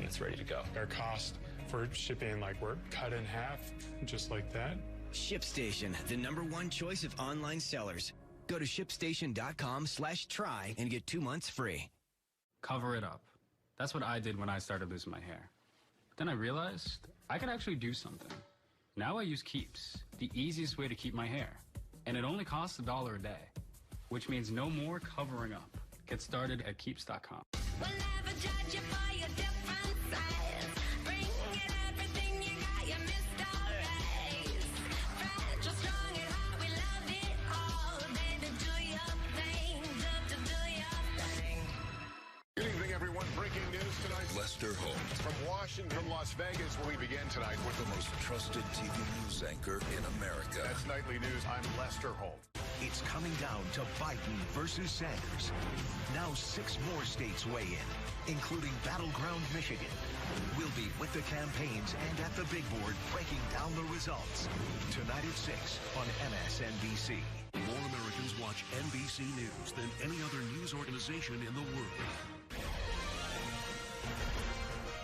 it's ready to go. Our cost for shipping, like, we're cut in half, just like that. ShipStation, the #1 choice of online sellers. Go to shipstation.com/try and get 2 months free. Cover it up. That's what I did when I started losing my hair. But then I realized I could actually do something. Now I use Keeps, the easiest way to keep my hair. And it only costs $1 a day, which means no more covering up. Get started at Keeps.com. We'll never judge you for your different size. Bring it everything you got, you missed all race. Fragile, strong, and hard, we love it all. Baby, do your thing, do your thing. Good evening, everyone. Breaking news tonight. Lester Holt. From Washington, Las Vegas, where we begin tonight with The most trusted TV news anchor in America. That's Nightly News. I'm Lester Holt. It's coming down to Biden versus Sanders. Now 6 more states weigh in, including battleground Michigan. We'll be with the campaigns and at the big board breaking down the results. Tonight at 6 on MSNBC. More Americans watch NBC News than any other news organization in the world.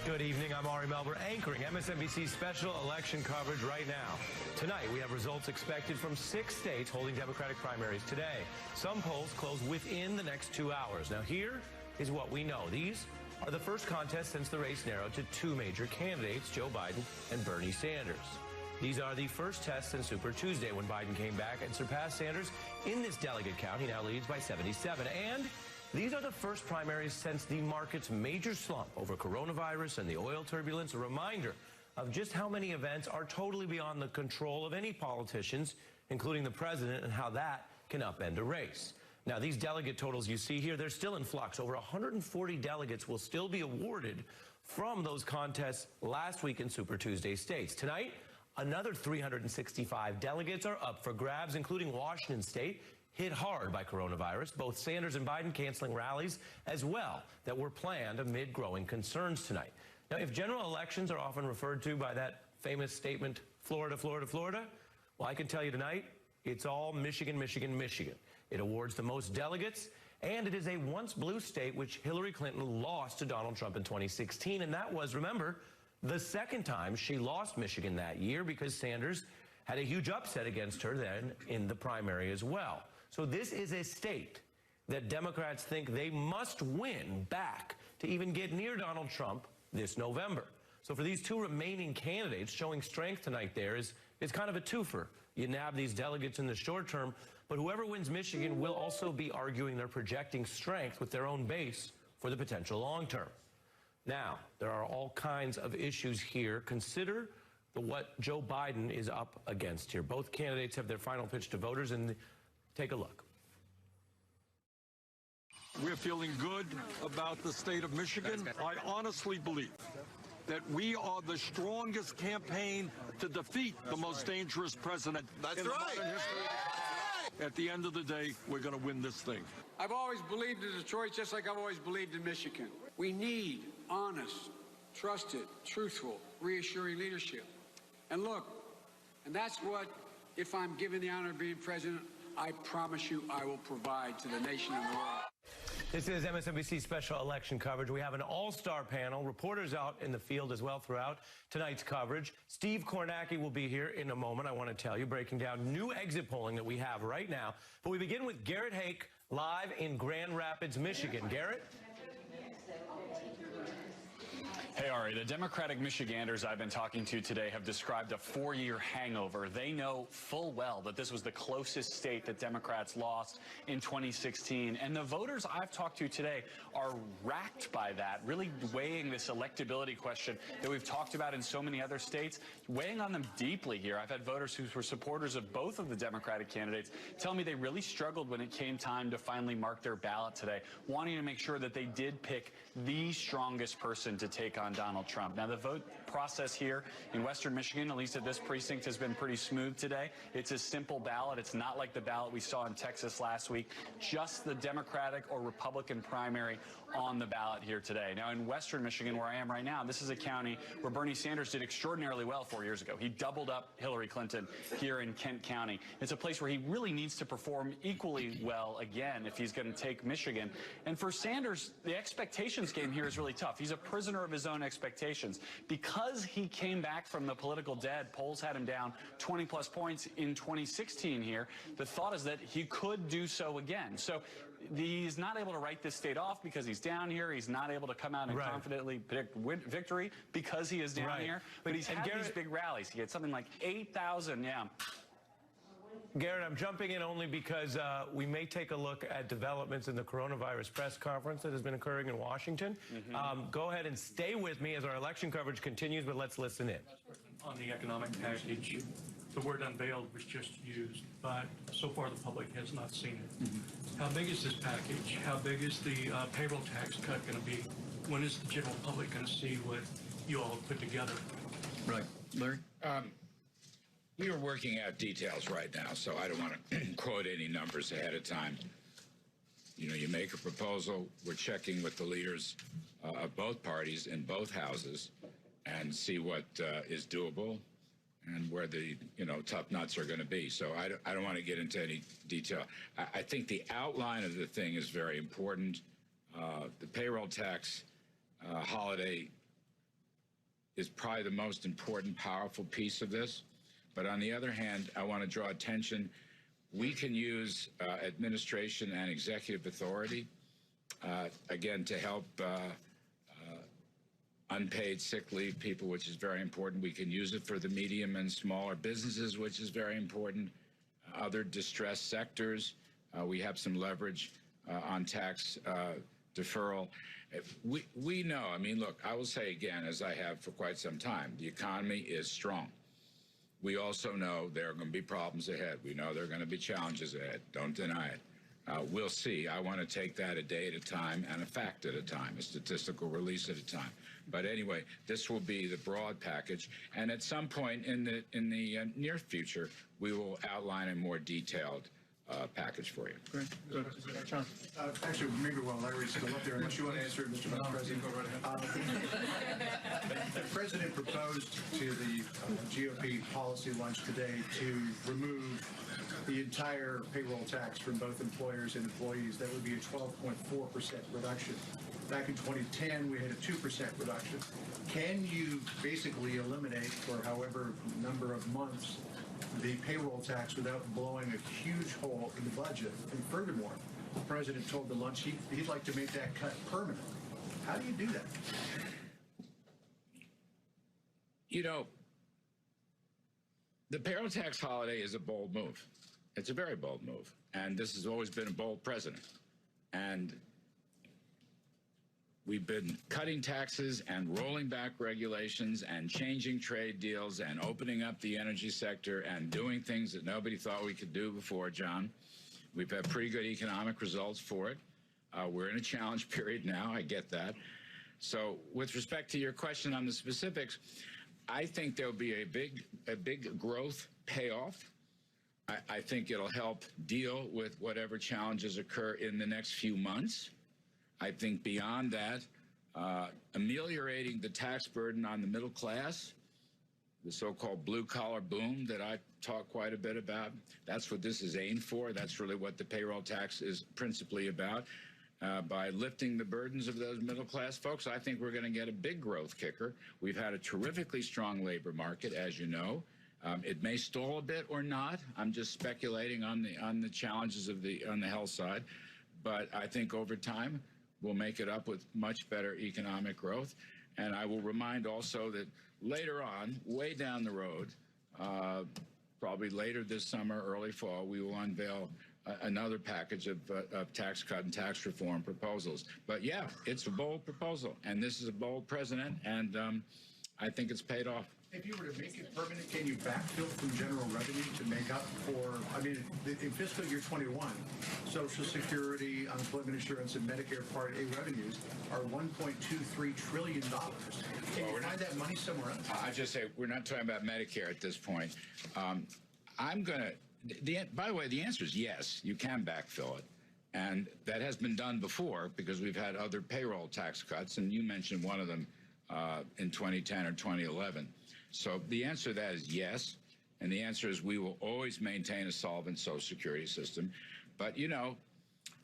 Good evening. I'm Ari Melber, anchoring MSNBC's special election coverage right now. Tonight, we have results expected from 6 states holding Democratic primaries today. Some polls close within the next 2 hours. Now, here is what we know. These are the first contests since the race narrowed to 2 major candidates, Joe Biden and Bernie Sanders. These are the first tests since Super Tuesday, when Biden came back and surpassed Sanders in this delegate count. He now leads by 77. And these are the first primaries since the market's major slump over coronavirus and the oil turbulence. A reminder of just how many events are totally beyond the control of any politicians, including the president, and how that can upend a race. Now, these delegate totals you see here, they're still in flux. Over 140 delegates will still be awarded from those contests last week in Super Tuesday states. Tonight, another 365 delegates are up for grabs, including Washington State, hit hard by coronavirus. Both Sanders and Biden canceling rallies as well that were planned amid growing concerns tonight. Now, if general elections are often referred to by that famous statement, Florida, Florida, Florida, well, I can tell you tonight, it's all Michigan, Michigan, Michigan. It awards the most delegates, and it is a once blue state which Hillary Clinton lost to Donald Trump in 2016. And that was, remember, the second time she lost Michigan that year, because Sanders had a huge upset against her then in the primary as well. So this is a state that Democrats think they must win back to even get near Donald Trump this November. So for these 2 remaining candidates, showing strength tonight there is kind of a twofer. You nab these delegates in the short term, but whoever wins Michigan will also be arguing they're projecting strength with their own base for the potential long term. Now, there are all kinds of issues here. Consider what Joe Biden is up against here. Both candidates have their final pitch to voters, and take a look. We're feeling good about the state of Michigan. I honestly believe that we are the strongest campaign to defeat the most dangerous president in the modern history. At the end of the day, we're going to win this thing. I've always believed in Detroit, just like I've always believed in Michigan. We need honest, trusted, truthful, reassuring leadership. And look, and that's what, if I'm given the honor of being president, I promise you I will provide to the nation and the world. This is MSNBC's special election coverage. We have an all-star panel, reporters out in the field as well throughout tonight's coverage. Steve Kornacki will be here in a moment, I want to tell you, breaking down new exit polling that we have right now. But we begin with Garrett Hake, live in Grand Rapids, Michigan. Garrett? Hey, Ari, the Democratic Michiganders I've been talking to today have described a 4-year hangover. They know full well that this was the closest state that Democrats lost in 2016. And the voters I've talked to today are racked by that, really weighing this electability question that we've talked about in so many other states, weighing on them deeply here. I've had voters who were supporters of both of the Democratic candidates tell me they really struggled when it came time to finally mark their ballot today, wanting to make sure that they did pick the strongest person to take on Donald Trump. Now, the vote process here in Western Michigan, at least at this precinct, has been pretty smooth today. It's a simple ballot. It's not like the ballot we saw in Texas last week. Just the Democratic or Republican primary on the ballot here today. Now, in Western Michigan, where I am right now, this is a county where Bernie Sanders did extraordinarily well 4 years ago. He doubled up Hillary Clinton here in Kent County. It's a place where he really needs to perform equally well again if he's going to take Michigan. And for Sanders, the expectations game here is really tough. He's a prisoner of his own own expectations. Because he came back from the political dead, polls had him down 20-plus points in 2016 here. The thought is that he could do so again. So he's not able to write this state off because he's down here. He's not able to come out and confidently predict victory because he is down here. But he's had these big rallies. He had something like 8,000, Garrett, I'm jumping in only because we may take a look at developments in the coronavirus press conference that has been occurring in Washington. Go ahead and stay with me as our election coverage continues, but let's listen in. On the economic package, the word unveiled was just used, but so far the public has not seen it. How big is this package? How big is the payroll tax cut going to be? When is the general public going to see what you all put together? Right. Larry? We are working out details right now, so I don't want to quote any numbers ahead of time. You know, you make a proposal, we're checking with the leaders of both parties in both houses and see what is doable and where the, tough nuts are going to be. So I don't want to get into any detail. I think the outline of the thing is very important. The payroll tax holiday is probably the most important, powerful piece of this. But on the other hand, I want to draw attention. We can use administration and executive authority, again, to help unpaid sick leave people, which is very important. We can use it for the medium and smaller businesses, which is very important. Other distressed sectors, we have some leverage on tax deferral. We know, I mean, look, I will say again, as I have for quite some time, the economy is strong. We also know there are going to be problems ahead. We know there are going to be challenges ahead. Don't deny it. We'll see. I want to take that a day at a time and a fact at a time, a statistical release at a time. But anyway, this will be the broad package, and at some point in the near future, we will outline a more detailed package for you. Great. John. Actually, maybe while Larry's still up there, unless you want to answer it, Mr. Vice President. Go right ahead. The President proposed to the GOP policy lunch today to remove the entire payroll tax from both employers and employees. That would be a 12.4% reduction. Back in 2010, we had a 2% reduction. Can you basically eliminate, for however number of months, the payroll tax without blowing a huge hole in the budget? And furthermore, the President told the lunch he'd like to make that cut permanent. How do you do that? You know, the payroll tax holiday is a bold move. It's a very bold move. And this has always been a bold president. And we've been cutting taxes and rolling back regulations and changing trade deals and opening up the energy sector and doing things that nobody thought we could do before, John. We've had pretty good economic results for it. We're in a challenge period now. I get that. So with respect to your question on the specifics, I think there'll be a big growth payoff. I think it'll help deal with whatever challenges occur in the next few months. I think beyond that, ameliorating the tax burden on the middle class, the so-called blue-collar boom that I talk quite a bit about, that's what this is aimed for. That's really what the payroll tax is principally about. By lifting the burdens of those middle-class folks, I think we're going to get a big growth kicker. We've had a terrifically strong labor market, as you know. It may stall a bit or not. I'm just speculating on the challenges of on the health side. But I think over time, we'll make it up with much better economic growth. And I will remind also that later on, way down the road, probably later this summer, early fall, we will unveil another package of tax cut and tax reform proposals. But yeah, it's a bold proposal, and this is a bold president, and I think it's paid off. If you were to make it permanent, can you backfill from general revenue to make up for, I mean, in fiscal year 21, Social Security, unemployment insurance, and Medicare Part A revenues are $1.23 trillion. Can you find that money somewhere else? I just say we're not talking about Medicare at this point. I'm going to, by the way, the answer is yes, you can backfill it. And that has been done before because we've had other payroll tax cuts, and you mentioned one of them in 2010 or 2011. So the answer to that is yes, and the answer is we will always maintain a solvent Social Security system. But, you know,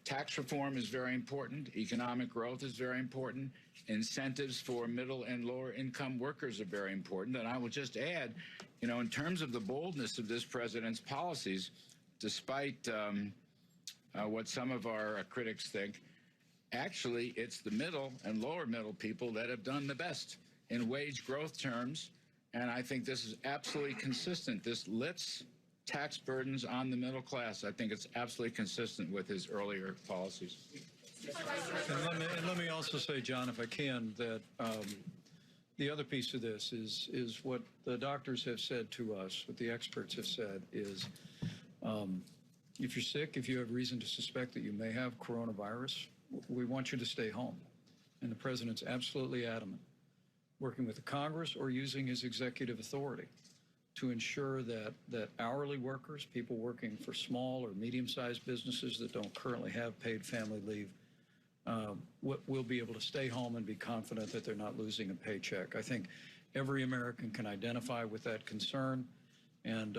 Tax reform is very important. Economic growth is very important. Incentives for middle and lower income workers are very important. And I will just add, you know, in terms of the boldness of this president's policies, despite what some of our critics think, actually it's the middle and lower middle people that have done the best in wage growth terms. And I think this is absolutely consistent. This lifts tax burdens on the middle class. I think it's absolutely consistent with his earlier policies. And let me also say, John, if I can, that the other piece of this is what the doctors have said to us, what the experts have said is, if you're sick, if you have reason to suspect that you may have coronavirus, we want you to stay home. And the president's absolutely adamant, working with the Congress or using his executive authority to ensure that hourly workers, people working for small or medium-sized businesses that don't currently have paid family leave, will be able to stay home and be confident that they're not losing a paycheck. I think every American can identify with that concern, and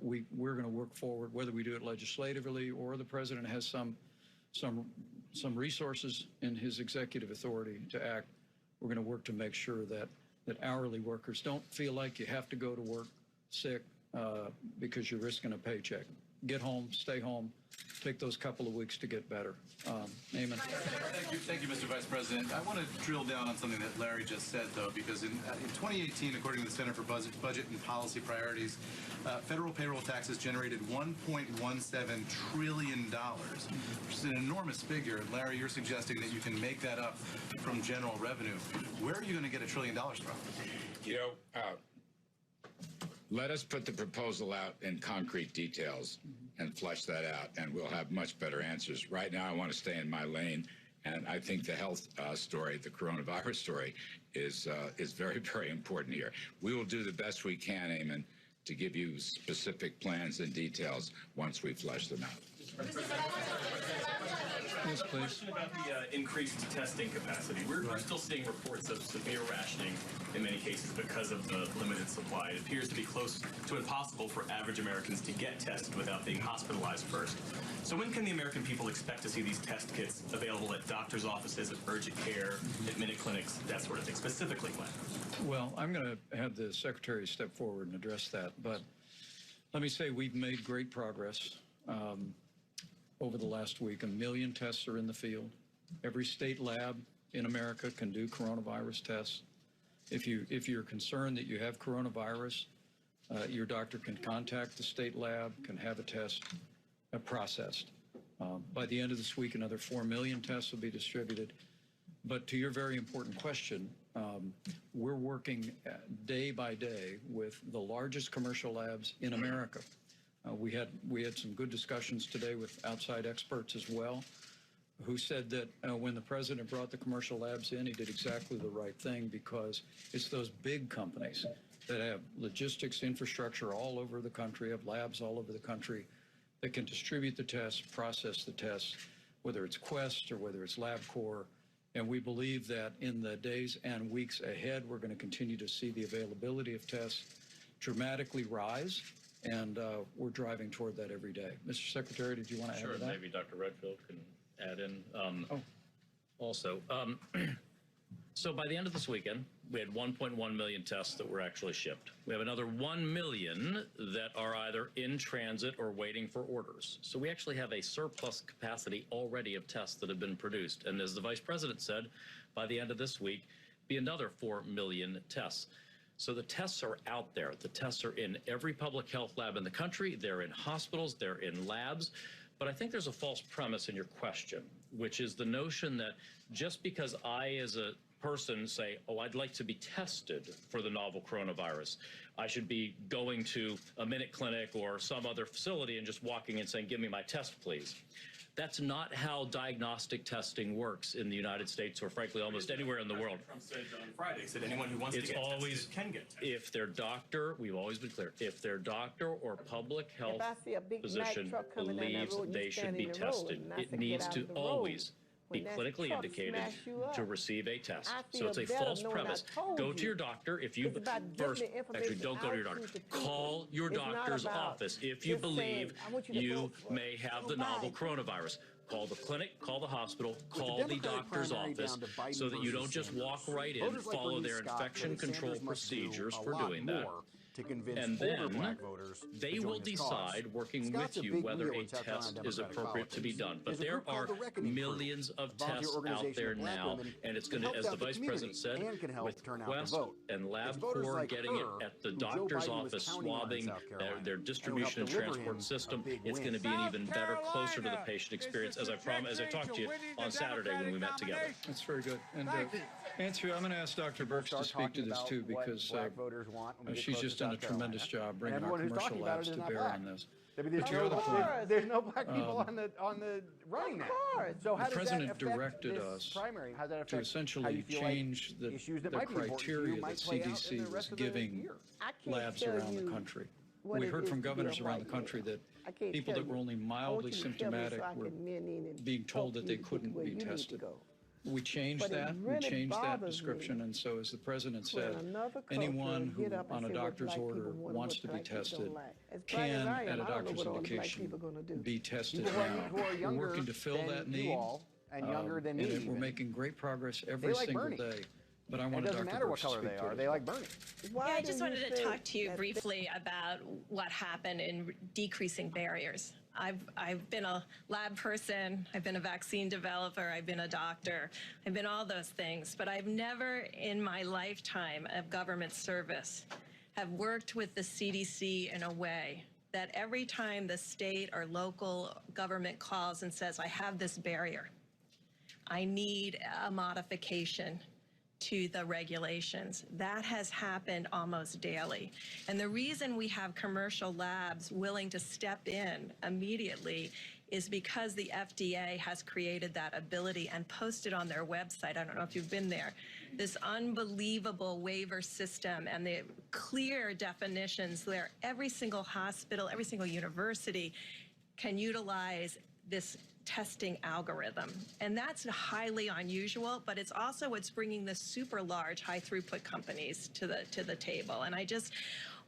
we're going to work forward, whether we do it legislatively or the president has some resources in his executive authority to act. We're going to work to make sure that hourly workers don't feel like you have to go to work sick because you're risking a paycheck. Get home, stay home, take those couple of weeks to get better. Eamon. Thank you, Mr. Vice President. I want to drill down on something that Larry just said, though, because in 2018, according to the Center for Budget and Policy Priorities, federal payroll taxes generated $1.17 trillion, which is an enormous figure. And Larry, you're suggesting that you can make that up from general revenue. Where are you going to get $1 trillion from? You know, let us put the proposal out in concrete details and flesh that out, and we'll have much better answers. Right now, I want to stay in my lane, and I think the health story, the coronavirus story, is very, very important here. We will do the best we can, Eamon, to give you specific plans and details once we flesh them out. Yes, please. Question about the increased testing capacity. We're still seeing reports of severe rationing in many cases because of the limited supply. It appears to be close to impossible for average Americans to get tested without being hospitalized first. So when can the American people expect to see these test kits available at doctors' offices, at urgent care, at minute clinics, that sort of thing, specifically when? Well, I'm going to have the Secretary step forward and address that, but let me say we've made great progress. Over the last week, 1 million tests are in the field. Every state lab in America can do coronavirus tests. If you're concerned that you have coronavirus, your doctor can contact the state lab, can have a test processed. By the end of this week, another 4 million tests will be distributed. But to your very important question, we're working day by day with the largest commercial labs in America. We had some good discussions today with outside experts as well, who said that when the president brought the commercial labs in, he did exactly the right thing, because it's those big companies that have logistics infrastructure all over the country, have labs all over the country, that can distribute the tests, process the tests, whether it's Quest or whether it's LabCorp. And we believe that in the days and weeks ahead, we're going to continue to see the availability of tests dramatically rise. And we're driving toward that every day. Mr. Secretary, did you want to add to that? Sure, maybe Dr. Redfield can add in also. So by the end of this weekend, we had 1.1 million tests that were actually shipped. We have another 1 million that are either in transit or waiting for orders. So we actually have a surplus capacity already of tests that have been produced. And as the Vice President said, by the end of this week, be another 4 million tests. So the tests are out there. The tests are in every public health lab in the country. They're in hospitals. They're in labs. But I think there's a false premise in your question, which is the notion that just because I, as a person, say, oh, I'd like to be tested for the novel coronavirus, I should be going to a minute clinic or some other facility and just walking and saying, give me my test, please. That's not how diagnostic testing works in the United States, or frankly almost anywhere in the world. Trump said on Friday, said anyone who wants to get tested can get tested. If their doctor, we've always been clear, if their doctor or public health physician believes they should be tested, it needs to always be clinically indicated to receive a test. So it's a false premise. Go to your doctor if you first, actually don't go to your doctor. Call your doctor's office if you believe you may have the novel coronavirus. Call the clinic, call the hospital, call the doctor's office, so that you don't just walk right in, follow their infection control procedures for doing that. And then they will decide, working with you, whether a test is appropriate to be done. But there are millions of tests out there now, and it's going to, as the Vice President said, with Quest and LabCorp getting it at the doctor's office, swabbing their distribution and transport system, it's going to be an even better, closer to the patient experience, as I talked to you on Saturday when we met together. That's very good. And Andrew, I'm going to ask Dr. Burks to speak to this too, because she's just done a tremendous job bringing our commercial labs to bear on this. But to your other point, there's no black people on the running now. So how the president directed us to essentially change the criteria that CDC was giving labs around the country. We heard from governors around the country that people that were only mildly symptomatic were being told that they couldn't be tested. We changed that. We changed that description, and so as the president said, anyone who on a doctor's order wants to be tested can, at a doctor's indication, be tested now. We're working to fill that need, and we're making great progress every single day. But I want it doesn't matter what color they are. They like Bernie. Yeah, I just wanted to talk to you briefly about what happened in decreasing barriers. I've been a lab person, I've been a vaccine developer, I've been a doctor, I've been all those things, but I've never in my lifetime of government service have worked with the CDC in a way that every time the state or local government calls and says, I have this barrier, I need a modification to the regulations. That has happened almost daily. And the reason we have commercial labs willing to step in immediately is because the FDA has created that ability and posted on their website, I don't know if you've been there, this unbelievable waiver system and the clear definitions where every single hospital, every single university can utilize this testing algorithm. And that's highly unusual, but it's also what's bringing the super large high throughput companies to the table. And I just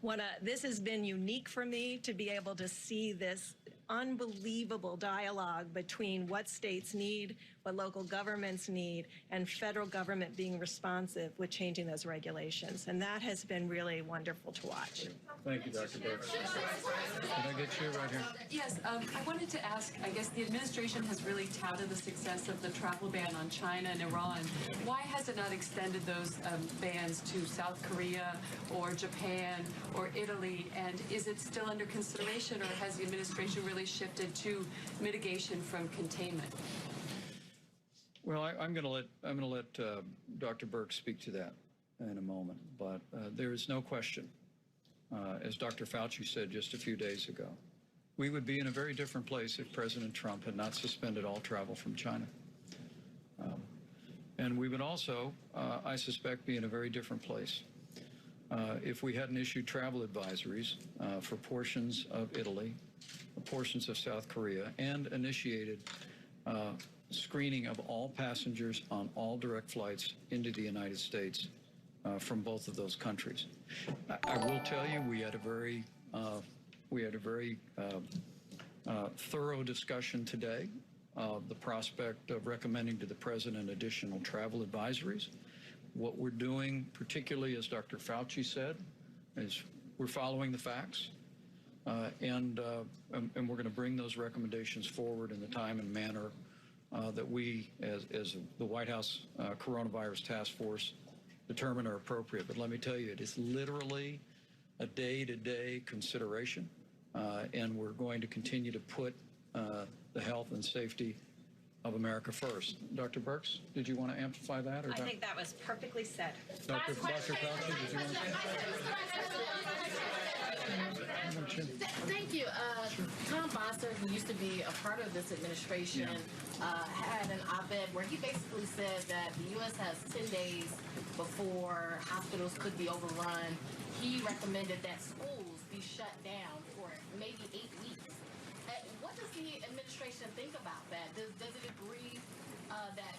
want to, this has been unique for me to be able to see this unbelievable dialogue between what states need, what local governments need, and federal government being responsive with changing those regulations. And that has been really wonderful to watch. Thank you, Dr. Burks. Can I get you right here? Yes, I wanted to ask, I guess the administration has really touted the success of the travel ban on China and Iran. Why has it not extended those bans to South Korea or Japan or Italy? And is it still under consideration, or has the administration really shifted to mitigation from containment? Well, I'm going to let Dr. Burks speak to that in a moment. But there is no question, as Dr. Fauci said just a few days ago, we would be in a very different place if President Trump had not suspended all travel from China. And we would also, I suspect, be in a very different place if we hadn't issued travel advisories for portions of Italy, portions of South Korea, and initiated screening of all passengers on all direct flights into the United States from both of those countries. I will tell you, we had a very thorough discussion today of the prospect of recommending to the president additional travel advisories. What we're doing, particularly as Dr. Fauci said, is we're following the facts, and we're going to bring those recommendations forward in the time and manner that we, as the White House Coronavirus Task Force, determine are appropriate. But let me tell you, it is literally a day-to-day consideration, and we're going to continue to put the health and safety of America first. Dr. Burks, did you want to amplify that? Or I think that was perfectly said. Dr. Fauci, did you want to? Thank you. Tom Bosser, who used to be a part of this administration, had an op-ed where he basically said that the U.S. has 10 days before hospitals could be overrun. He recommended that schools be shut down for maybe 8 weeks. What does the administration think about that? Does it agree that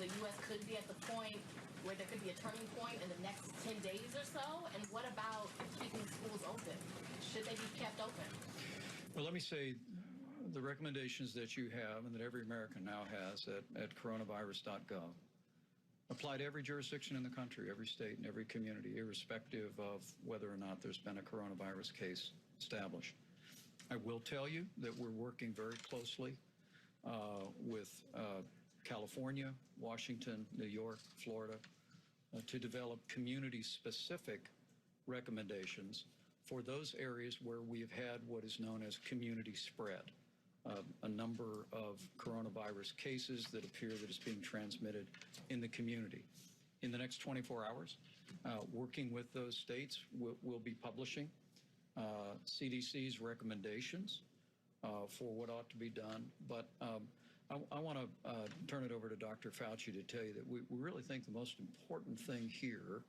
the U.S. could be at the point where there could be a turning point in the next 10 days or so? And what about keeping schools open? Should they be kept open? Well, let me say the recommendations that you have and that every American now has at coronavirus.gov apply to every jurisdiction in the country, every state and every community, irrespective of whether or not there's been a coronavirus case established. I will tell you that we're working very closely with California, Washington, New York, Florida, to develop community-specific recommendations for those areas where we have had what is known as community spread, a number of coronavirus cases that appear that it's being transmitted in the community. In the next 24 hours, working with those states, we'll be publishing CDC's recommendations for what ought to be done. But I want to turn it over to Dr. Fauci to tell you that we really think the most important thing here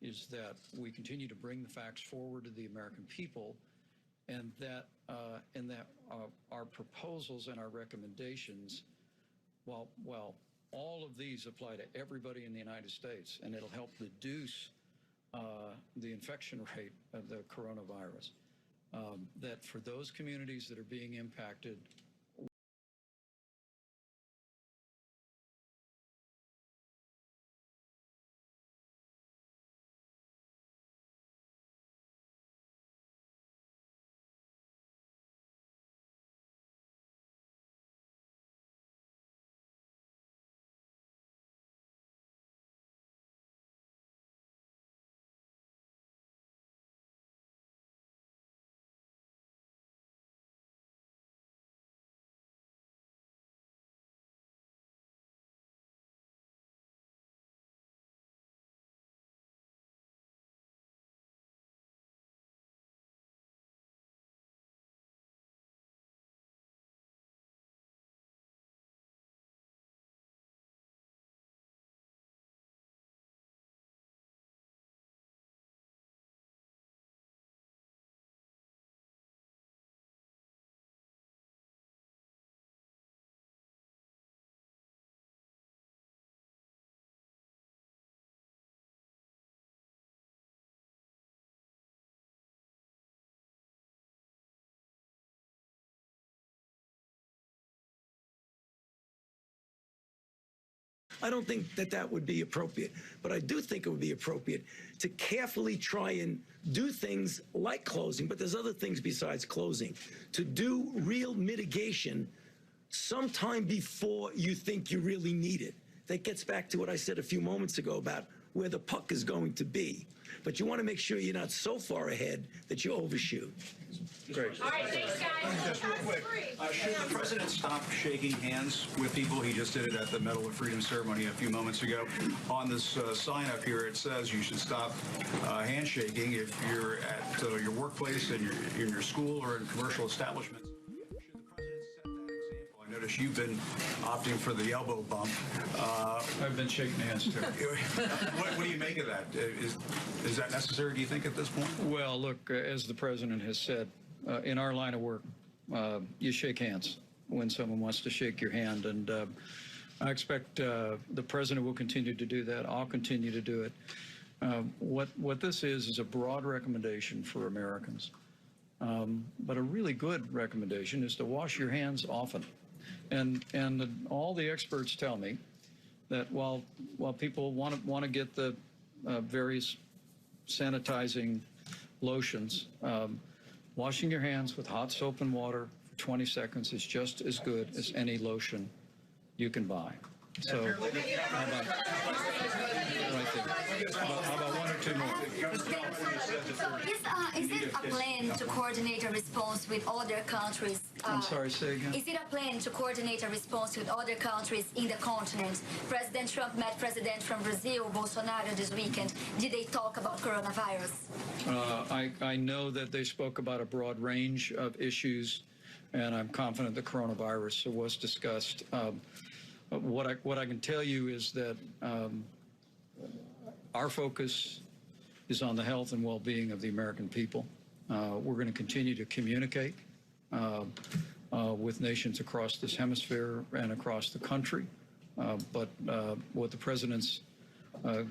is that we continue to bring the facts forward to the American people, and that our proposals and our recommendations, while all of these apply to everybody in the United States, and it'll help reduce the infection rate of the coronavirus, that for those communities that are being impacted, I don't think that would be appropriate, but I do think it would be appropriate to carefully try and do things like closing, but there's other things besides closing, to do real mitigation sometime before you think you really need it. That gets back to what I said a few moments ago about where the puck is going to be. But you want to make sure you're not so far ahead that you overshoot. Great. All right, thanks, guys. Just real quick, should the president stop shaking hands with people? He just did it at the Medal of Freedom ceremony a few moments ago. On this sign up here, it says you should stop handshaking if you're at your workplace, in your school, or in commercial establishments. I notice you've been opting for the elbow bump. I've been shaking hands too. What do you make of that? Is that necessary, do you think, at this point? Well, look, as the president has said, in our line of work, you shake hands when someone wants to shake your hand, and I expect the president will continue to do that. I'll continue to do it. What this is a broad recommendation for Americans, but a really good recommendation is to wash your hands often. And all the experts tell me that while people want to get the various sanitizing lotions, washing your hands with hot soap and water for 20 seconds is just as good as any lotion you can buy. So how about one or two more? So is it a plan to coordinate a response with other countries? I'm sorry, say again? Is it a plan to coordinate a response with other countries in the continent? President Trump met President from Brazil, Bolsonaro, this weekend. Did they talk about coronavirus? I know that they spoke about a broad range of issues, and I'm confident the coronavirus was discussed. What I can tell you is that our focus is on the health and well-being of the American people. We're going to continue to communicate with nations across this hemisphere and across the country. But what the president's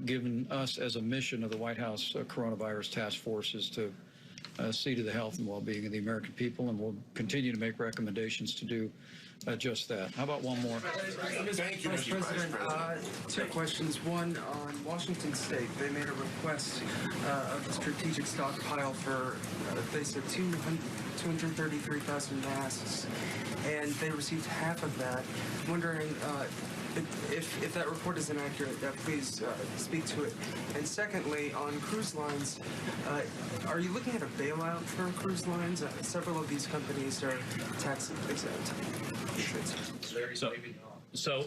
given us as a mission of the White House Coronavirus Task Force is to see to the health and well-being of the American people, and we'll continue to make recommendations to do just that. How about one more? Thank you, Mr. President. Two questions. One, on Washington State, they made a request of a strategic stockpile for, they said, 233,000 masks, and they received half of that. Wondering if that report is inaccurate, please speak to it. And secondly, on cruise lines, are you looking at a bailout for cruise lines? Several of these companies are tax exempt. So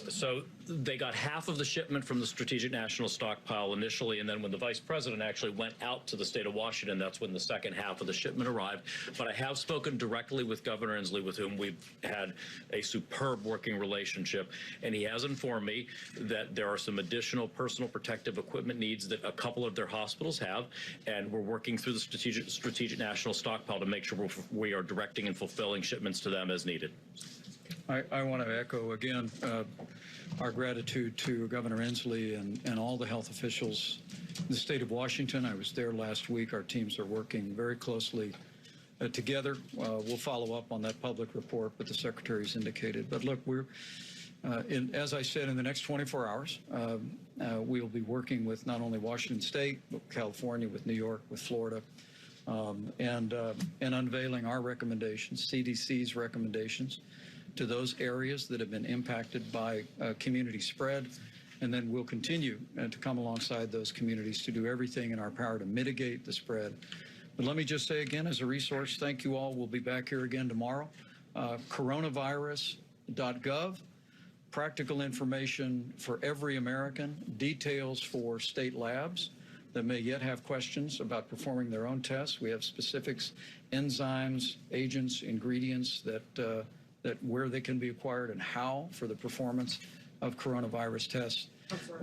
they got half of the shipment from the Strategic National Stockpile initially, and then when the Vice President actually went out to the state of Washington, that's when the second half of the shipment arrived. But I have spoken directly with Governor Inslee, with whom we've had a superb working relationship, and he has informed me that there are some additional personal protective equipment needs that a couple of their hospitals have, and we're working through the Strategic National Stockpile to make sure we are directing and fulfilling shipments to them as needed. I want to echo again our gratitude to Governor Inslee and all the health officials in the state of Washington. I was there last week. Our teams are working very closely together. We'll follow up on that public report, but the Secretary's indicated. But look, we're, as I said, in the next 24 hours, we'll be working with not only Washington State, but California, with New York, with Florida, and unveiling our recommendations, CDC's recommendations, to those areas that have been impacted by community spread, and then we'll continue to come alongside those communities to do everything in our power to mitigate the spread. But let me just say again, as a resource, thank you all. We'll be back here again tomorrow. Coronavirus.gov, practical information for every American, details for state labs that may yet have questions about performing their own tests. We have specifics, enzymes, agents, ingredients that where they can be acquired and how for the performance of coronavirus tests.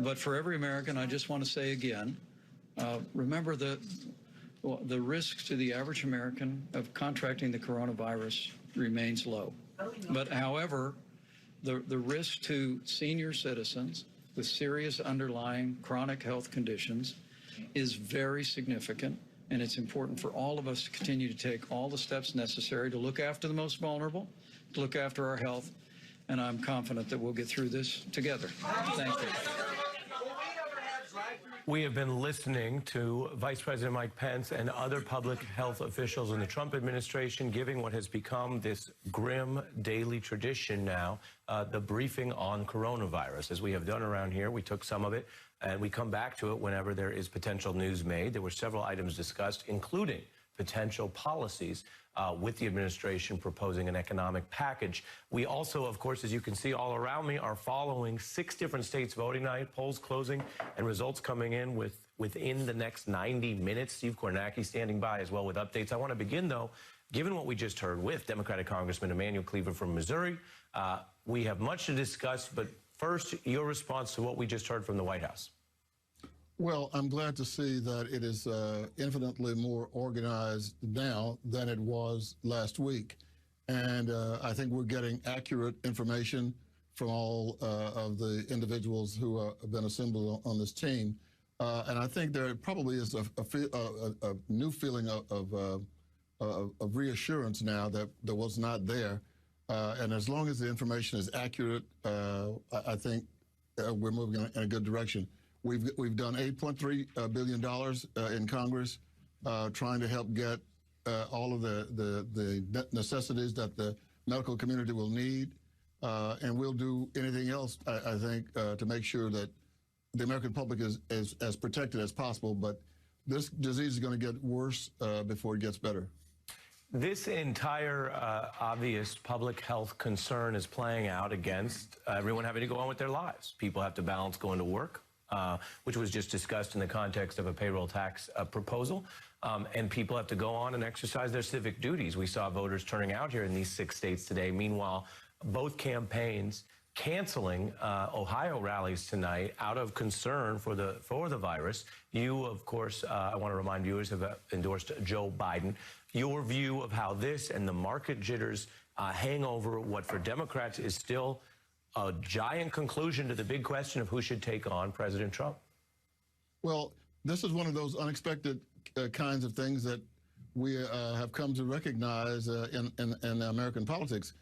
But for every American, I just want to say again, remember the risk to the average American of contracting the coronavirus remains low. But however, the risk to senior citizens with serious underlying chronic health conditions is very significant, and it's important for all of us to continue to take all the steps necessary to look after the most vulnerable, to look after our health, and I'm confident that we'll get through this together. Thank you. We have been listening to Vice President Mike Pence and other public health officials in the Trump administration giving what has become this grim daily tradition now, the briefing on coronavirus. As we have done around here, we took some of it and we come back to it whenever there is potential news made. There were several items discussed, including potential policies with the administration proposing an economic package. We also, of course, as you can see all around me, are following 6 different states voting night, polls closing, and results coming in within the next 90 minutes. Steve Kornacki standing by as well with updates. I want to begin, though, given what we just heard with Democratic Congressman Emanuel Cleaver from Missouri. We have much to discuss, but first, your response to what we just heard from the White House. Well, I'm glad to see that it is infinitely more organized now than it was last week. And I think we're getting accurate information from all of the individuals who have been assembled on this team. And I think there probably is a new feeling of reassurance now that was not there. And as long as the information is accurate, I think we're moving in a good direction. We've done $8.3 billion in Congress, trying to help get all of the necessities that the medical community will need, and we'll do anything else, I think, to make sure that the American public is as protected as possible. But this disease is going to get worse before it gets better. This entire obvious public health concern is playing out against everyone having to go on with their lives. People have to balance going to work, which was just discussed in the context of a payroll tax proposal. And people have to go on and exercise their civic duties. We saw voters turning out here in these 6 states today. Meanwhile, both campaigns canceling Ohio rallies tonight out of concern for the virus. You, of course, I want to remind viewers, have endorsed Joe Biden. Your view of how this and the market jitters hang over what for Democrats is still a giant conclusion to the big question of who should take on President Trump? Well, this is one of those unexpected kinds of things that we have come to recognize in American politics.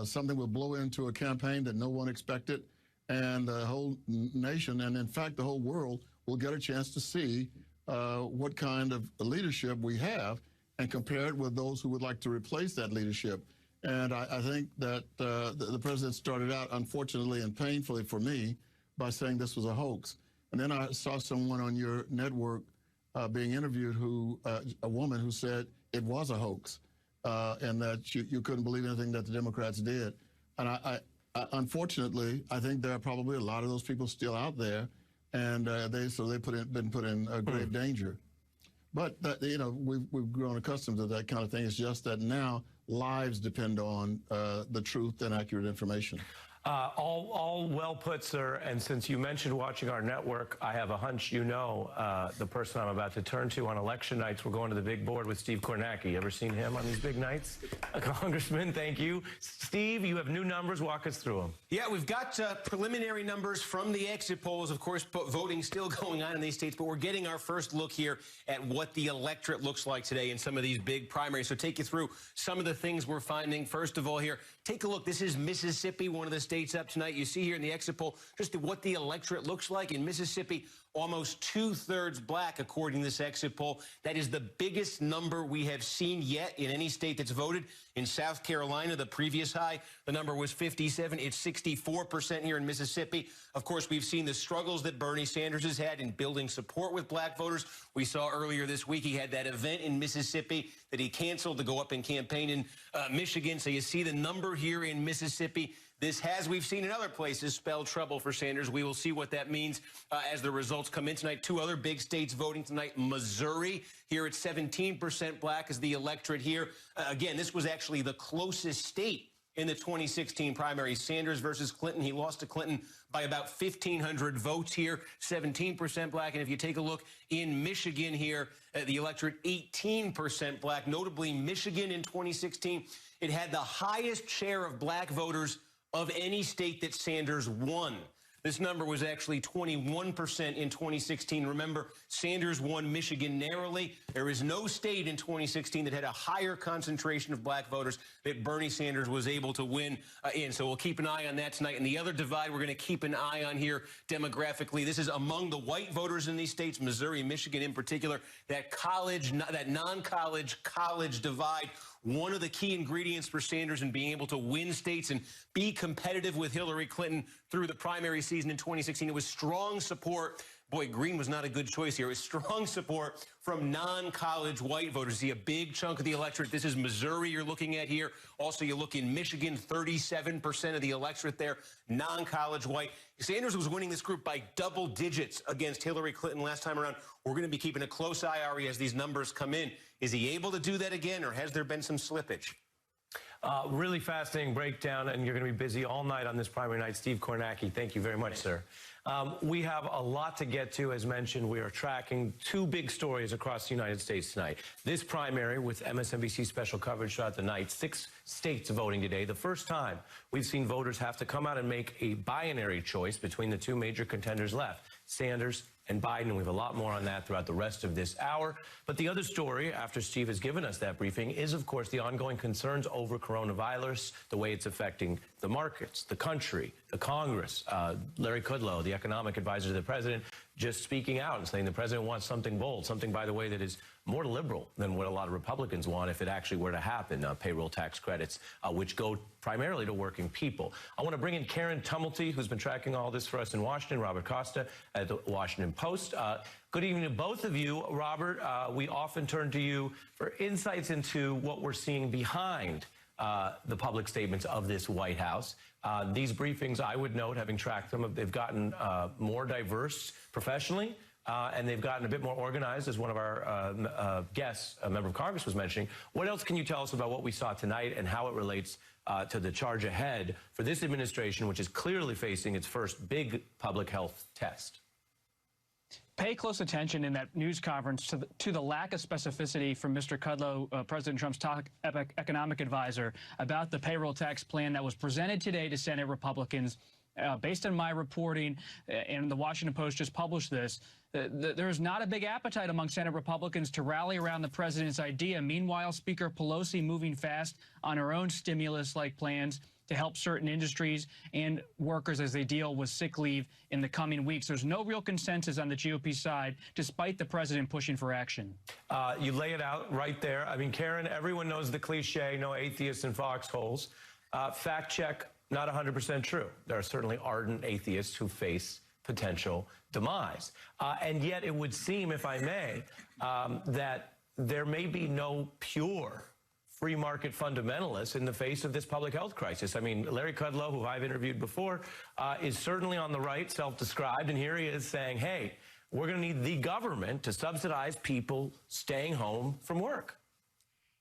Something will blow into a campaign that no one expected, and the whole nation, and in fact the whole world, will get a chance to see what kind of leadership we have and compare it with those who would like to replace that leadership. And I think that the president started out, unfortunately and painfully for me, by saying this was a hoax. And then I saw someone on your network being interviewed, a woman who said it was a hoax, and that you couldn't believe anything that the Democrats did. And I unfortunately, I think there are probably a lot of those people still out there, and they've been put in grave danger. But you know, we've grown accustomed to that kind of thing. It's just that now lives depend on the truth and accurate information. All well put, sir. And since you mentioned watching our network, I have a hunch you know the person I'm about to turn to on election nights. We're going to the big board with Steve Kornacki. You ever seen him on these big nights? Congressman, thank you. Steve, you have new numbers. Walk us through them. Yeah, we've got preliminary numbers from the exit polls. Of course, voting still going on in these states, but we're getting our first look here at what the electorate looks like today in some of these big primaries. So take you through some of the things we're finding. First of all here, take a look. This is Mississippi, one of the states up tonight. You see here in the exit poll just what the electorate looks like. In Mississippi, almost 2/3 black, according to this exit poll. That is the biggest number we have seen yet in any state that's voted. In South Carolina, the previous high, the number was 57. It's 64% here in Mississippi. Of course, we've seen the struggles that Bernie Sanders has had in building support with black voters. We saw earlier this week he had that event in Mississippi that he canceled to go up and campaign in Michigan. So you see the number here in Mississippi. This has, we've seen in other places, spell trouble for Sanders. We will see what that means as the results come in tonight. Two other big states voting tonight. Missouri, here at 17% black is the electorate here. Again, this was actually the closest state in the 2016 primary. Sanders versus Clinton. He lost to Clinton by about 1,500 votes here, 17% black. And if you take a look in Michigan here, the electorate 18% black. Notably, Michigan in 2016, it had the highest share of black voters of any state that Sanders won. This number was actually 21% in 2016. Remember, Sanders won Michigan narrowly. There is no state in 2016 that had a higher concentration of black voters that Bernie Sanders was able to win in. So we'll keep an eye on that tonight. And the other divide we're going to keep an eye on here demographically, this is among the white voters in these states, Missouri, Michigan in particular, that non-college, college divide. One of the key ingredients for Sanders in being able to win states and be competitive with Hillary Clinton through the primary season in 2016, it was strong support. Boy, green was not a good choice here. It was strong support from non-college white voters. See a big chunk of the electorate. This is Missouri you're looking at here. Also, you look in Michigan, 37% of the electorate there, non-college white. Sanders was winning this group by double digits against Hillary Clinton last time around. We're going to be keeping a close eye, Ari, as these numbers come in. Is he able to do that again, or has there been some slippage? Really fascinating breakdown, and you're going to be busy all night on this primary night. Steve Kornacki, thank you very much, sir. We have a lot to get to. As mentioned, we are tracking two big stories across the United States tonight. This primary with MSNBC special coverage throughout the night. 6 states voting today. The first time we've seen voters have to come out and make a binary choice between the two major contenders left, Sanders and Biden. We have a lot more on that throughout the rest of this hour. But the other story, after Steve has given us that briefing, is, of course, the ongoing concerns over coronavirus, the way it's affecting the markets, the country, the Congress. Larry Kudlow, the economic advisor to the president, just speaking out and saying the president wants something bold, something, by the way, that is more liberal than what a lot of Republicans want if it actually were to happen, payroll tax credits, which go primarily to working people. I want to bring in Karen Tumulty, who's been tracking all this for us in Washington, Robert Costa at the Washington Post. Good evening to both of you. Robert, we often turn to you for insights into what we're seeing behind the public statements of this White House. These briefings, I would note, having tracked them, they've gotten more diverse professionally, and they've gotten a bit more organized, as one of our guests, a member of Congress, was mentioning. What else can you tell us about what we saw tonight and how it relates to the charge ahead for this administration, which is clearly facing its first big public health test? Pay close attention in that news conference to the lack of specificity from Mr. Kudlow, President Trump's top economic advisor, about the payroll tax plan that was presented today to Senate Republicans. Based on my reporting, and the Washington Post just published this, There's not a big appetite among Senate Republicans to rally around the president's idea. Meanwhile, Speaker Pelosi moving fast on her own stimulus-like plans to help certain industries and workers as they deal with sick leave in the coming weeks. There's no real consensus on the GOP side, despite the president pushing for action. You lay it out right there. I mean, Karen, everyone knows the cliche, no atheists in foxholes. Fact check, not 100% true. There are certainly ardent atheists who face potential demise. And yet it would seem, if I may, that there may be no pure free market fundamentalists in the face of this public health crisis. I mean, Larry Kudlow, who I've interviewed before, is certainly on the right, self-described, and here he is saying, hey, we're going to need the government to subsidize people staying home from work.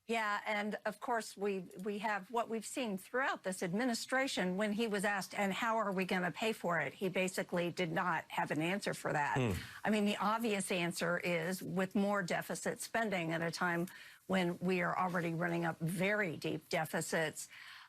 Yeah, and of course, we have what we've seen throughout this administration. When he was asked, and how are we going to pay for it, he basically did not have an answer for that. I mean, the obvious answer is with more deficit spending at a time when we are already running up very deep deficits.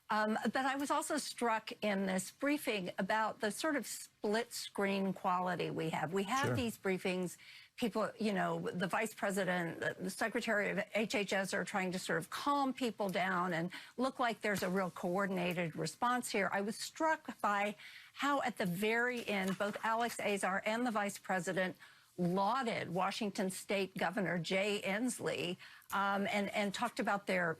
But I was also struck in this briefing about the sort of split screen quality we have. We have these briefings. People, you know, the vice president, the secretary of HHS are trying to sort of calm people down and look like there's a real coordinated response here. I was struck by how at the very end, both Alex Azar and the vice president lauded Washington State Governor Jay Inslee and talked about their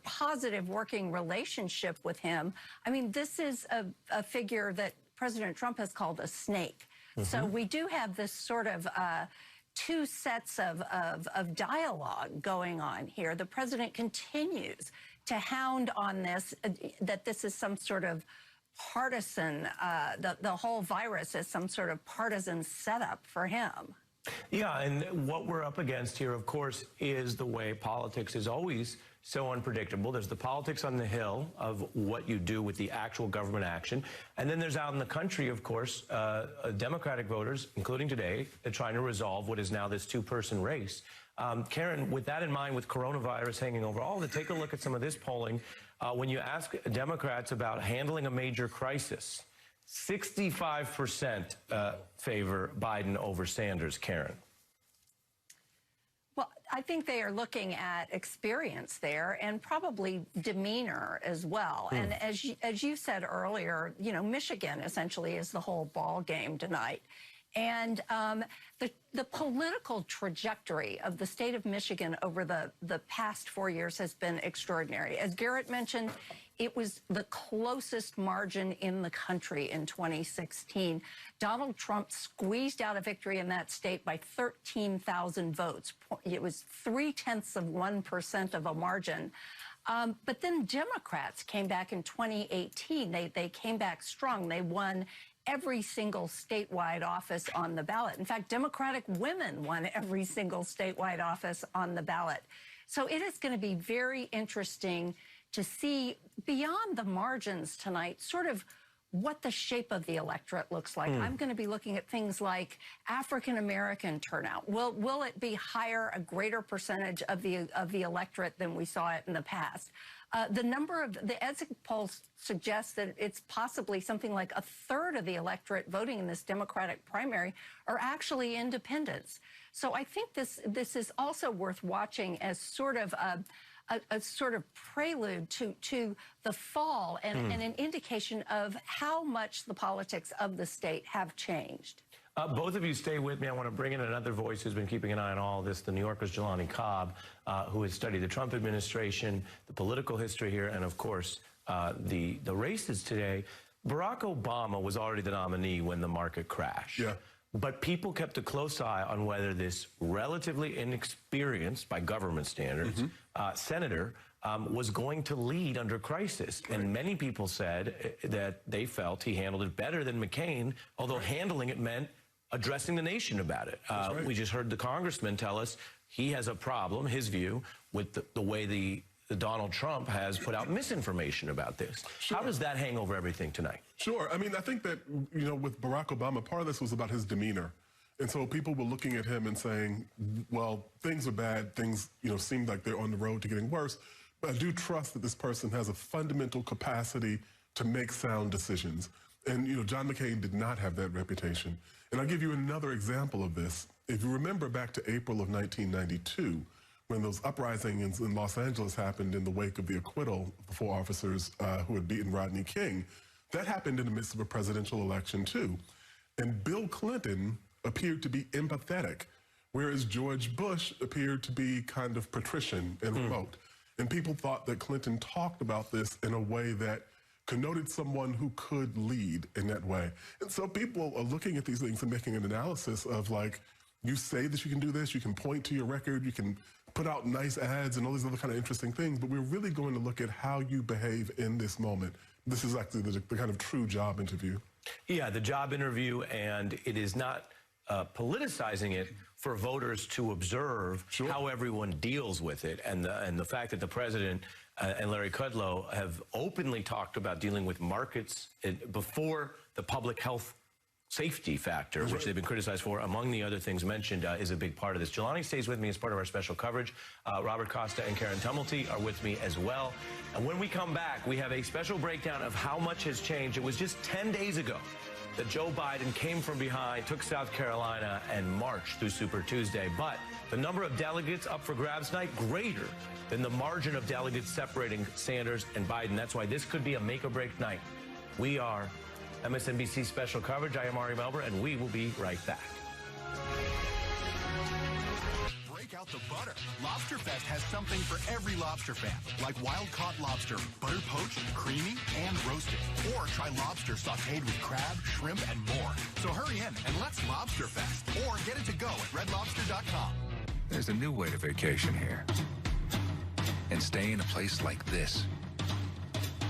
positive working relationship with him. I mean, this is a figure that President Trump has called a snake. So we do have this sort of two sets of dialogue going on here. The president continues to hound on this, that this is some sort of partisan, the whole virus is some sort of partisan setup for him. Yeah, and what we're up against here, of course, is the way politics is always so unpredictable. There's the politics on the Hill of what you do with the actual government action. And then there's out in the country, of course, Democratic voters, including today, trying to resolve what is now this two-person race. Karen, with that in mind, with coronavirus hanging over all of it, take a look at some of this polling. When you ask Democrats about handling a major crisis, 65% favor Biden over Sanders. Karen. Well, I think they are looking at experience there and probably demeanor as well. And as you said earlier, you know, Michigan essentially is the whole ball game tonight. And the political trajectory of the state of Michigan over the past 4 years has been extraordinary. As Garrett mentioned, it was the closest margin in the country in 2016. Donald Trump squeezed out a victory in that state by 13,000 votes. It was 0.3% of a margin. But then Democrats came back in 2018. They came back strong. They won every single statewide office on the ballot. In fact, Democratic women won every single statewide office on the ballot. So it is going to be very interesting to see beyond the margins tonight, sort of what the shape of the electorate looks like. I'm going to be looking at things like African-American turnout. Will it be higher, a greater percentage of the electorate than we saw it in the past? The number of the exit polls suggest that it's possibly something like a third of the electorate voting in this Democratic primary are actually independents. So I think this is also worth watching as sort of a sort of prelude to the fall and an indication of how much the politics of the state have changed. Both of you stay with me. I want to bring in another voice who's been keeping an eye on all of this, the New Yorker's Jelani Cobb, who has studied the Trump administration, the political history here, and of course, the races today. Barack Obama was already the nominee when the market crashed. Yeah. But people kept a close eye on whether this relatively inexperienced, by government standards, senator was going to lead under crisis. And many people said that they felt he handled it better than McCain, although handling it meant addressing the nation about it. We just heard the congressman tell us he has a problem, his view, with the way the Donald Trump has put out misinformation about this. How does that hang over everything tonight? Sure. I mean, I think that, you know, with Barack Obama, part of this was about his demeanor. And so people were looking at him and saying, well, things are bad. Things, you know, seem like they're on the road to getting worse. But I do trust that this person has a fundamental capacity to make sound decisions. And, you know, John McCain did not have that reputation. And I'll give you another example of this. If you remember back to April of 1992, when those uprisings in Los Angeles happened in the wake of the acquittal of the 4 officers who had beaten Rodney King, that happened in the midst of a presidential election too. And Bill Clinton appeared to be empathetic, whereas George Bush appeared to be kind of patrician and remote. And people thought that Clinton talked about this in a way that connoted someone who could lead in that way. And so people are looking at these things and making an analysis of, like, you say that you can do this, you can point to your record, you can put out nice ads and all these other kind of interesting things, but we're really going to look at how you behave in this moment. This is actually the kind of true job interview. Yeah, the job interview, and it is not politicizing it for voters to observe how everyone deals with it, and the fact that the president and Larry Kudlow have openly talked about dealing with markets before the public health safety factor, which they've been criticized for, among the other things mentioned, is a big part of this. Jelani stays with me as part of our special coverage. Robert Costa and Karen Tumulty are with me as well. And when we come back, we have a special breakdown of how much has changed. It was just 10 days ago that Joe Biden came from behind, took South Carolina, and marched through Super Tuesday. But the number of delegates up for grabs tonight, greater than the margin of delegates separating Sanders and Biden. That's why this could be a make-or-break night. We are MSNBC Special Coverage. I am Ari Melber, and we will be right back. Break out the butter. Lobster Fest has something for every lobster fan, like wild-caught lobster, butter poached, creamy, and roasted. Or try lobster sautéed with crab, shrimp, and more. So hurry in and let's Lobster Fest. Or get it to go at redlobster.com. There's a new way to vacation here. And stay in a place like this.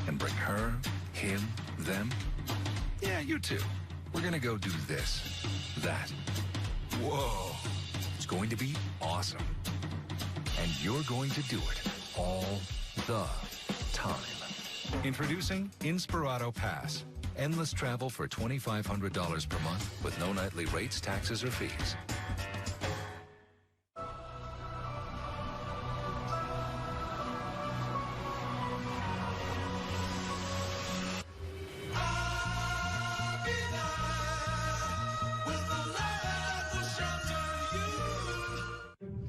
And bring her, him, them. Yeah, you too. We're gonna go do this, that. Whoa. It's going to be awesome. And you're going to do it all the time. Introducing Inspirato Pass. Endless travel for $2,500 per month with no nightly rates, taxes, or fees.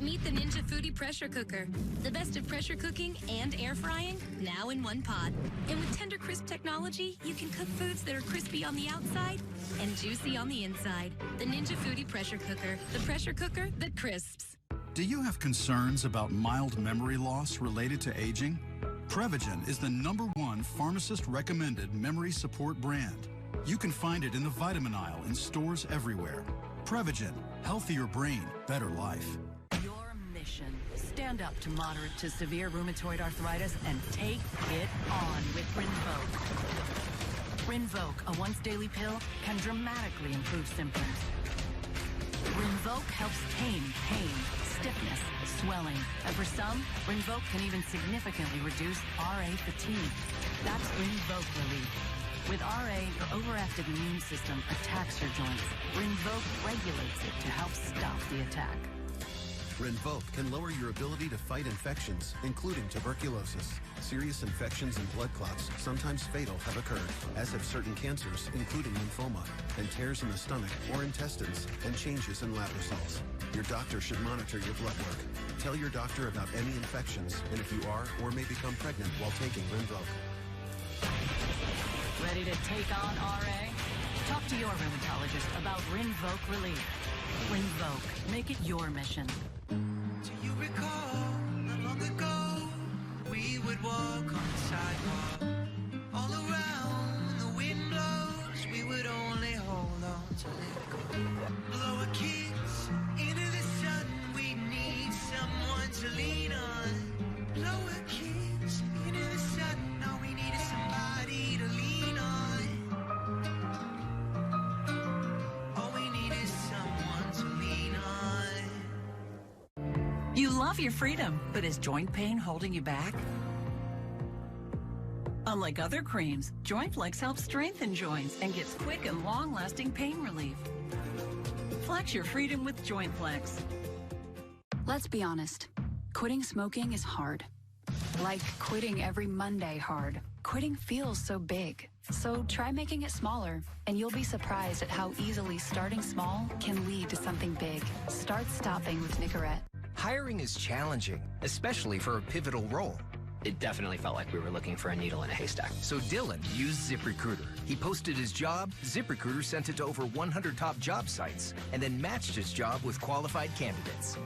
Meet the Ninja Foodie Pressure Cooker. The best of pressure cooking and air frying, now in one pod. And with Tender Crisp technology, you can cook foods that are crispy on the outside and juicy on the inside. The Ninja Foodie Pressure Cooker, the pressure cooker that crisps. Do you have concerns about mild memory loss related to aging? Prevagen is the #1 pharmacist-recommended memory support brand. You can find it in the vitamin aisle in stores everywhere. Prevagen, healthier brain, better life. Your mission. Stand up to moderate to severe rheumatoid arthritis and take it on with Rinvoq. Rinvoq, a once-daily pill, can dramatically improve symptoms. Rinvoq helps tame pain, stiffness, swelling, and for some, Rinvoq can even significantly reduce RA fatigue. That's Rinvoq relief. With RA, your overactive immune system attacks your joints. Rinvoq regulates it to help stop the attack. Rinvoq can lower your ability to fight infections, including tuberculosis. Serious infections and blood clots, sometimes fatal, have occurred, as have certain cancers, including lymphoma, and tears in the stomach or intestines, and changes in lab results. Your doctor should monitor your blood work. Tell your doctor about any infections, and if you are or may become pregnant while taking Rinvoq. Ready to take on RA? Talk to your rheumatologist about Rinvoq relief. Rinvoq, make it your mission. Do you recall not long ago we would walk on the sidewalk? All around the windows we would only hold on to let go. Blow our kids into the sun, we need someone to lean on. Blow our kids into the sun, all we need is somebody to lean on. All we need is someone to lean on. You love your freedom, but is joint pain holding you back? Unlike other creams, JointFlex helps strengthen joints and gives quick and long-lasting pain relief. Flex your freedom with JointFlex. Let's be honest. Quitting smoking is hard. Like quitting every Monday hard. Quitting feels so big. So try making it smaller, and you'll be surprised at how easily starting small can lead to something big. Start stopping with Nicorette. Hiring is challenging, especially for a pivotal role. It definitely felt like we were looking for a needle in a haystack. So Dylan used ZipRecruiter. He posted his job, ZipRecruiter sent it to over 100 top job sites, and then matched his job with qualified candidates.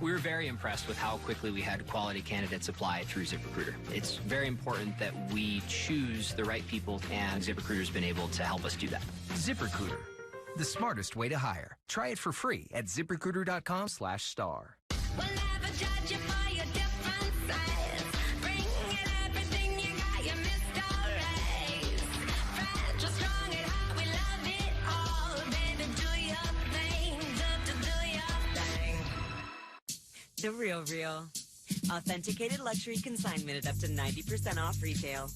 We were very impressed with how quickly we had quality candidates apply through ZipRecruiter. It's very important that we choose the right people, and ZipRecruiter's been able to help us do that. ZipRecruiter, the smartest way to hire. Try it for free at ZipRecruiter.com/star. The Real. Authenticated luxury consignment at up to 90% off retail.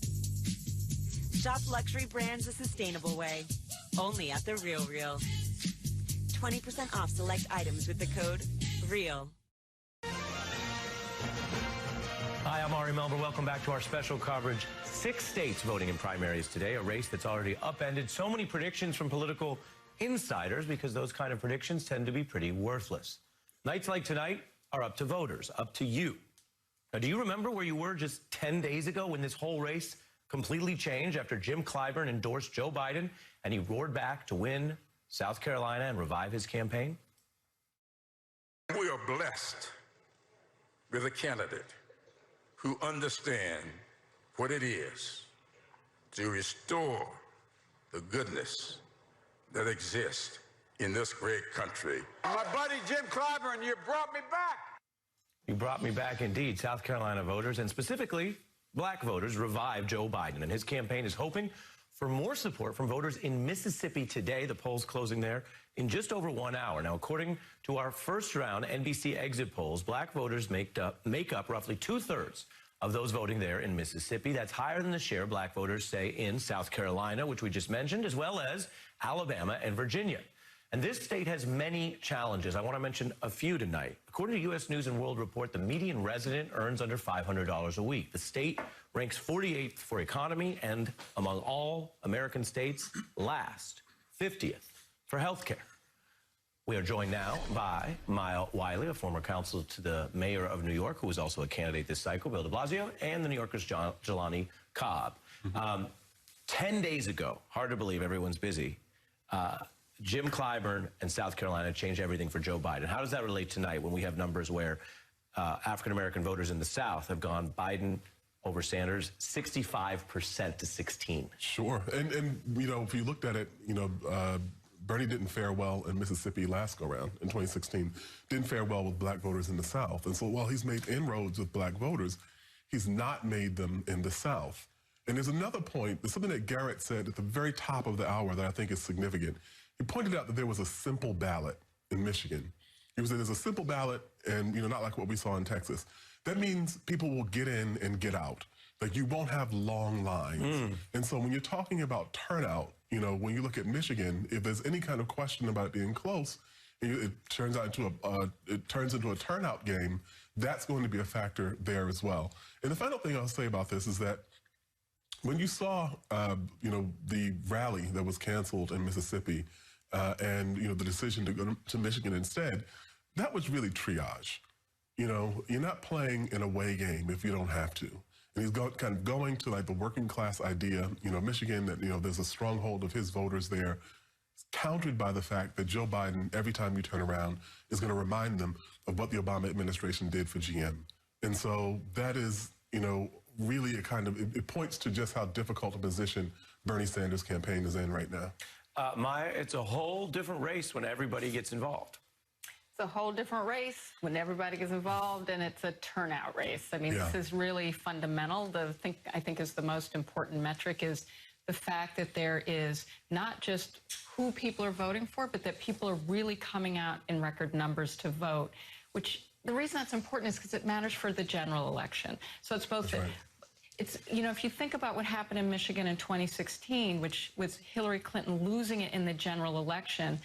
Shop luxury brands a sustainable way. Only at The Real. 20% off select items with the code REAL. Hi, I'm Ari Melber. Welcome back to our special coverage. 6 states voting in primaries today, a race that's already upended so many predictions from political insiders because those kind of predictions tend to be pretty worthless. Nights like tonight are up to voters, up to you. Now, do you remember where you were just 10 days ago when this whole race completely changed after Jim Clyburn endorsed Joe Biden and he roared back to win South Carolina and revive his campaign? We are blessed with a candidate who understands what it is to restore the goodness that exists in this great country. My buddy Jim Clyburn, you brought me back. You brought me back indeed. South Carolina voters, and specifically black voters, revived Joe Biden, and his campaign is hoping for more support from voters in Mississippi today. The polls closing there in just over 1 hour. Now, according to our first round NBC exit polls, black voters make up roughly 2/3 of those voting there in Mississippi. That's higher than the share black voters say in South Carolina, which we just mentioned, as well as Alabama and Virginia. And this state has many challenges. I want to mention a few tonight. According to U.S. News and World Report, the median resident earns under $500 a week. The state ranks 48th for economy and among all American states, last, 50th for health care. We are joined now by Maya Wiley, a former counsel to the mayor of New York, who was also a candidate this cycle, Bill de Blasio, and the New Yorker's Jelani Cobb. 10 days ago, hard to believe, everyone's busy, Jim Clyburn and South Carolina changed everything for Joe Biden. How does that relate tonight when we have numbers where African-American voters in the South have gone Biden over Sanders 65% to 16? Sure. And you know, if you looked at it, you know, Bernie didn't fare well in Mississippi last go-round in 2016, didn't fare well with black voters in the South. And so while he's made inroads with black voters, he's not made them in the South. And there's another point, there's something that Garrett said at the very top of the hour that I think is significant. He pointed out that there was a simple ballot in Michigan. He said there's a simple ballot and, you know, not like what we saw in Texas. That means people will get in and get out. Like, you won't have long lines. And so when you're talking about turnout, you know, when you look at Michigan, if there's any kind of question about it being close, it turns into a turnout game, that's going to be a factor there as well. And the final thing I'll say about this is that when you saw, you know, the rally that was canceled in Mississippi and, you know, the decision to go to Michigan instead, that was really triage. You know, you're not playing an away game if you don't have to. And he's kind of going to like the working class idea, you know, Michigan, that, you know, there's a stronghold of his voters there, countered by the fact that Joe Biden, every time you turn around, is going to remind them of what the Obama administration did for GM. And so that is, you know, really a kind of, it points to just how difficult a position Bernie Sanders' campaign is in right now. Maya, it's a whole different race when everybody gets involved. It's a whole different race when everybody gets involved, and it's a turnout race. I mean, Yeah. This is really fundamental. The thing I think is the most important metric is the fact that there is not just who people are voting for, but that people are really coming out in record numbers to vote, which the reason that's important is because it matters for the general election. So it's both it's, you know, if you think about what happened in Michigan in 2016, which was Hillary Clinton losing it in the general election,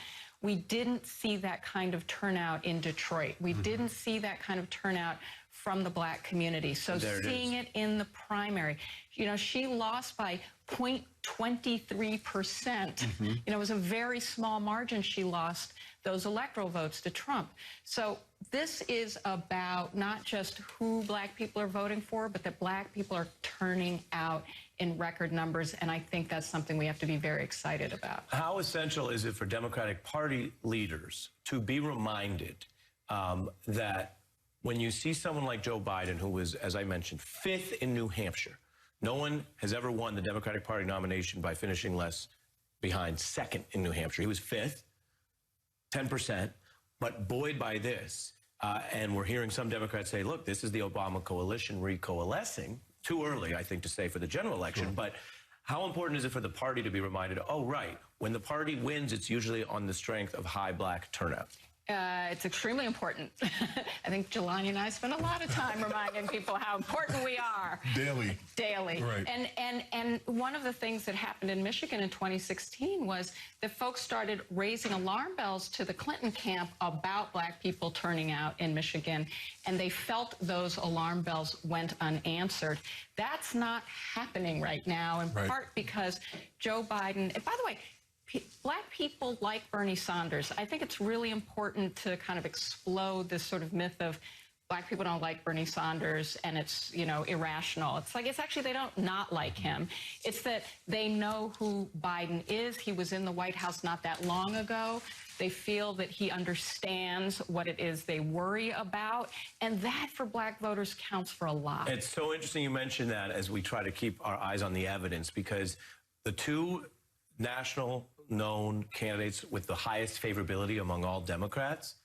We didn't see that kind of turnout in Detroit. We didn't see that kind of turnout from the black community. So seeing it in the primary, you know, she lost by 0.23%. You know, it was a very small margin she lost those electoral votes to Trump. So this is about not just who black people are voting for, but that black people are turning out in record numbers, and I think that's something we have to be very excited about. How essential is it for Democratic Party leaders to be reminded that when you see someone like Joe Biden, who was, as I mentioned, 5th in New Hampshire, no one has ever won the Democratic Party nomination by finishing less behind 2nd in New Hampshire. He was 5th, 10%, but buoyed by this, and we're hearing some Democrats say, look, this is the Obama coalition recoalescing. Too early, I think, to say for the general election, but how important is it for the party to be reminded, oh, right, when the party wins, it's usually on the strength of high black turnout? It's extremely important. I think Jelani and I spend a lot of time reminding people how important we are. Daily. Right. And one of the things that happened in Michigan in 2016 was that folks started raising alarm bells to the Clinton camp about black people turning out in Michigan, and they felt those alarm bells went unanswered. That's not happening right now, in part because Joe Biden, and by the way, black people like Bernie Sanders. I think it's really important to kind of explode this sort of myth of black people don't like Bernie Sanders and it's, you know, irrational. It's like, it's actually they don't not like him. It's that they know who Biden is. He was in the White House not that long ago. They feel that he understands what it is they worry about. And that for black voters counts for a lot. It's so interesting you mentioned that as we try to keep our eyes on the evidence, because the two national known candidates with the highest favorability among all Democrats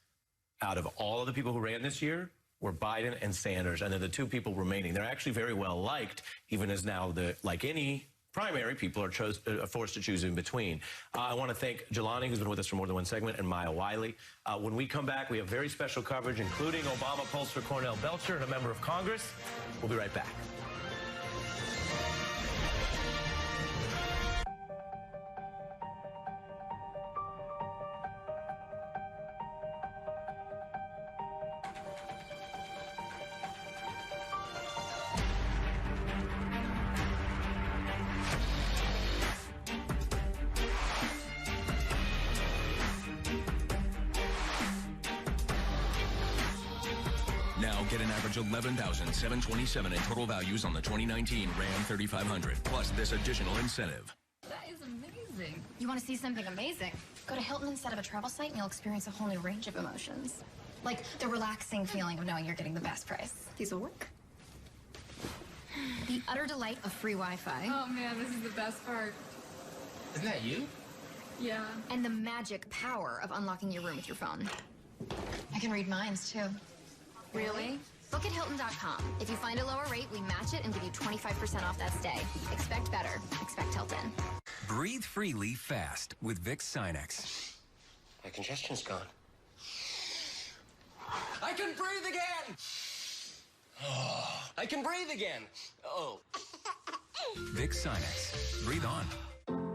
out of all of the people who ran this year were Biden and Sanders, and they're the two people remaining. They're actually very well liked, even as now, like any primary, people are forced to choose in between. I want to thank Jelani, who's been with us for more than one segment, and Maya Wiley. When we come back, we have very special coverage, including Obama pollster Cornell Belcher and a member of Congress. We'll be right back. Get an average $11,727 in total values on the 2019 Ram 3500, plus this additional incentive. That is amazing. You want to see something amazing? Go to Hilton instead of a travel site and you'll experience a whole new range of emotions. Like the relaxing feeling of knowing you're getting the best price. These will work. The utter delight of free Wi-Fi. Oh man, this is the best part. Isn't that you? Yeah. And the magic power of unlocking your room with your phone. I can read minds too. Really? Book at Hilton.com. If you find a lower rate, we match it and give you 25% off that stay. Expect better. Expect Hilton. Breathe freely fast with Vicks Sinex. My congestion's gone. I can breathe again! Oh, I can breathe again. Oh. Vicks Sinex. Breathe on.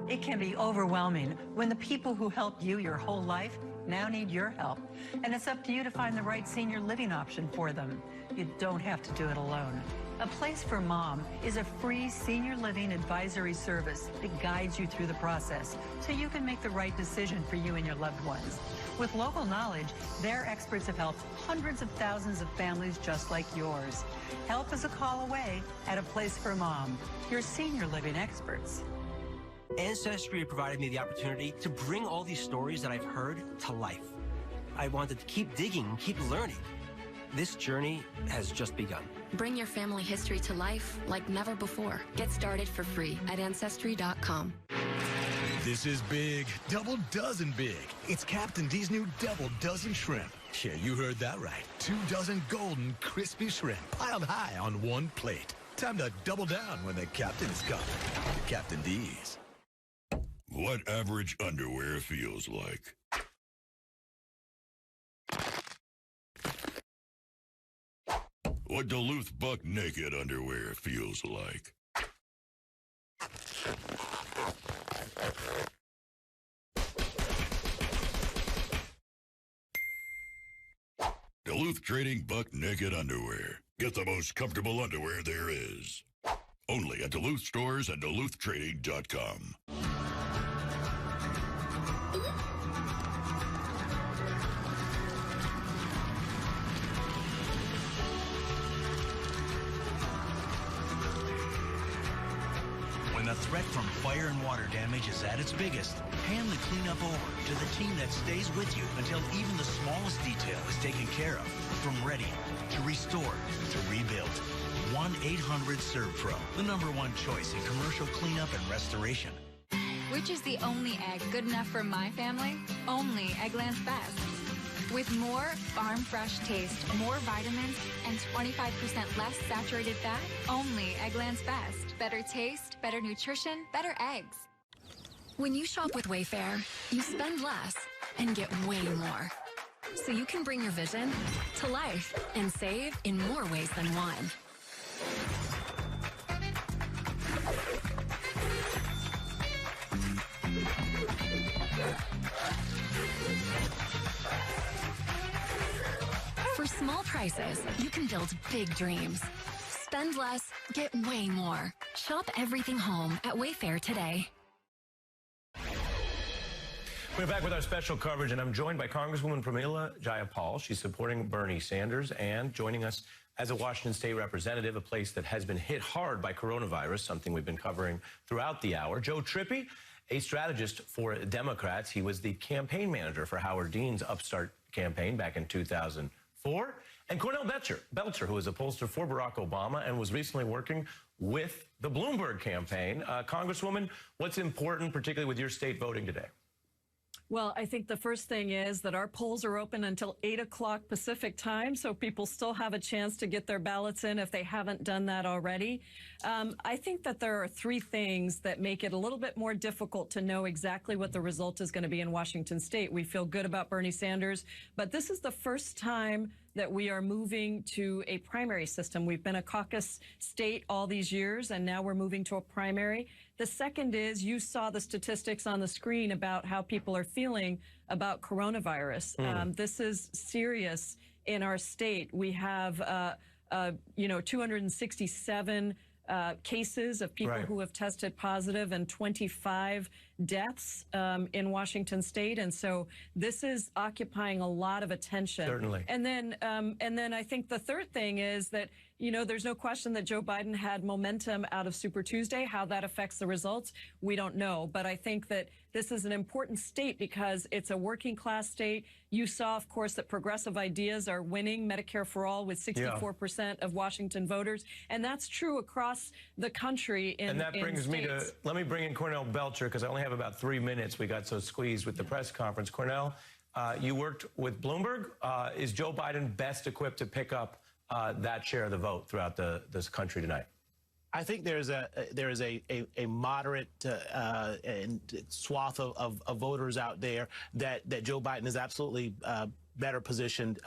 It can be overwhelming when the people who helped you your whole life now need your help. And it's up to you to find the right senior living option for them. You don't have to do it alone. A Place for Mom is a free senior living advisory service that guides you through the process so you can make the right decision for you and your loved ones. With local knowledge, their experts have helped hundreds of thousands of families just like yours. Help is a call away at A Place for Mom, your senior living experts. Ancestry provided me the opportunity to bring all these stories that I've heard to life. I wanted to keep digging, keep learning. This journey has just begun. Bring your family history to life like never before. Get started for free at Ancestry.com. This is big, double dozen big. It's Captain D's new double dozen shrimp. Yeah, you heard that right. 2 dozen golden, crispy shrimp piled high on one plate. Time to double down when the captain is coming. Captain D's. What average underwear feels like. What Duluth Buck Naked underwear feels like. Duluth Trading Buck Naked Underwear. Get the most comfortable underwear there is. Only at Duluth stores and DuluthTrading.com. When the threat from fire and water damage is at its biggest, hand the cleanup over to the team that stays with you until even the smallest detail is taken care of. From ready to restore to rebuild. 1-800-SERVPRO, the #1 choice in commercial cleanup and restoration. Which is the only egg good enough for my family? Only Eggland's Best. With more farm fresh taste, more vitamins, and 25% less saturated fat, only Eggland's Best. Better taste, better nutrition, better eggs. When you shop with Wayfair, you spend less and get way more. So you can bring your vision to life and save in more ways than one. For small prices, you can build big dreams. Spend less, get way more. Shop everything home at Wayfair today. We're back with our special coverage, and I'm joined by Congresswoman Pramila Jayapal. She's supporting Bernie Sanders and joining us as a Washington State representative, a place that has been hit hard by coronavirus, something we've been covering throughout the hour. Joe Trippi, a strategist for Democrats. He was the campaign manager for Howard Dean's Upstart campaign back in 2004. And Cornell Belcher, who is a pollster for Barack Obama and was recently working with the Bloomberg campaign. Congresswoman, what's important, particularly with your state voting today? Well, I think the first thing is that our polls are open until 8 o'clock Pacific time, so people still have a chance to get their ballots in if they haven't done that already. I think that there are 3 things that make it a little bit more difficult to know exactly what the result is going to be in Washington State. We feel good about Bernie Sanders, but this is the first time that we are moving to a primary system. We've been a caucus state all these years, and now we're moving to a primary. The second is you saw the statistics on the screen about how people are feeling about coronavirus. This is serious in our state. We have, 267 cases of people who have tested positive and 25 deaths in Washington State, and so this is occupying a lot of attention. Certainly. And then I think the third thing is that there's no question that Joe Biden had momentum out of Super Tuesday. How that affects the results, we don't know. But I think that this is an important state because it's a working class state. You saw, of course, that progressive ideas are winning Medicare for All with 64% of Washington voters. And that's true across the country And that brings me to, let me bring in Cornell Belcher because I only have about 3 minutes. We got so squeezed with the press conference. Cornell, you worked with Bloomberg. Is Joe Biden best equipped to pick up that share of the vote throughout this country tonight? I think there is a moderate swath of voters out there that Joe Biden is absolutely better positioned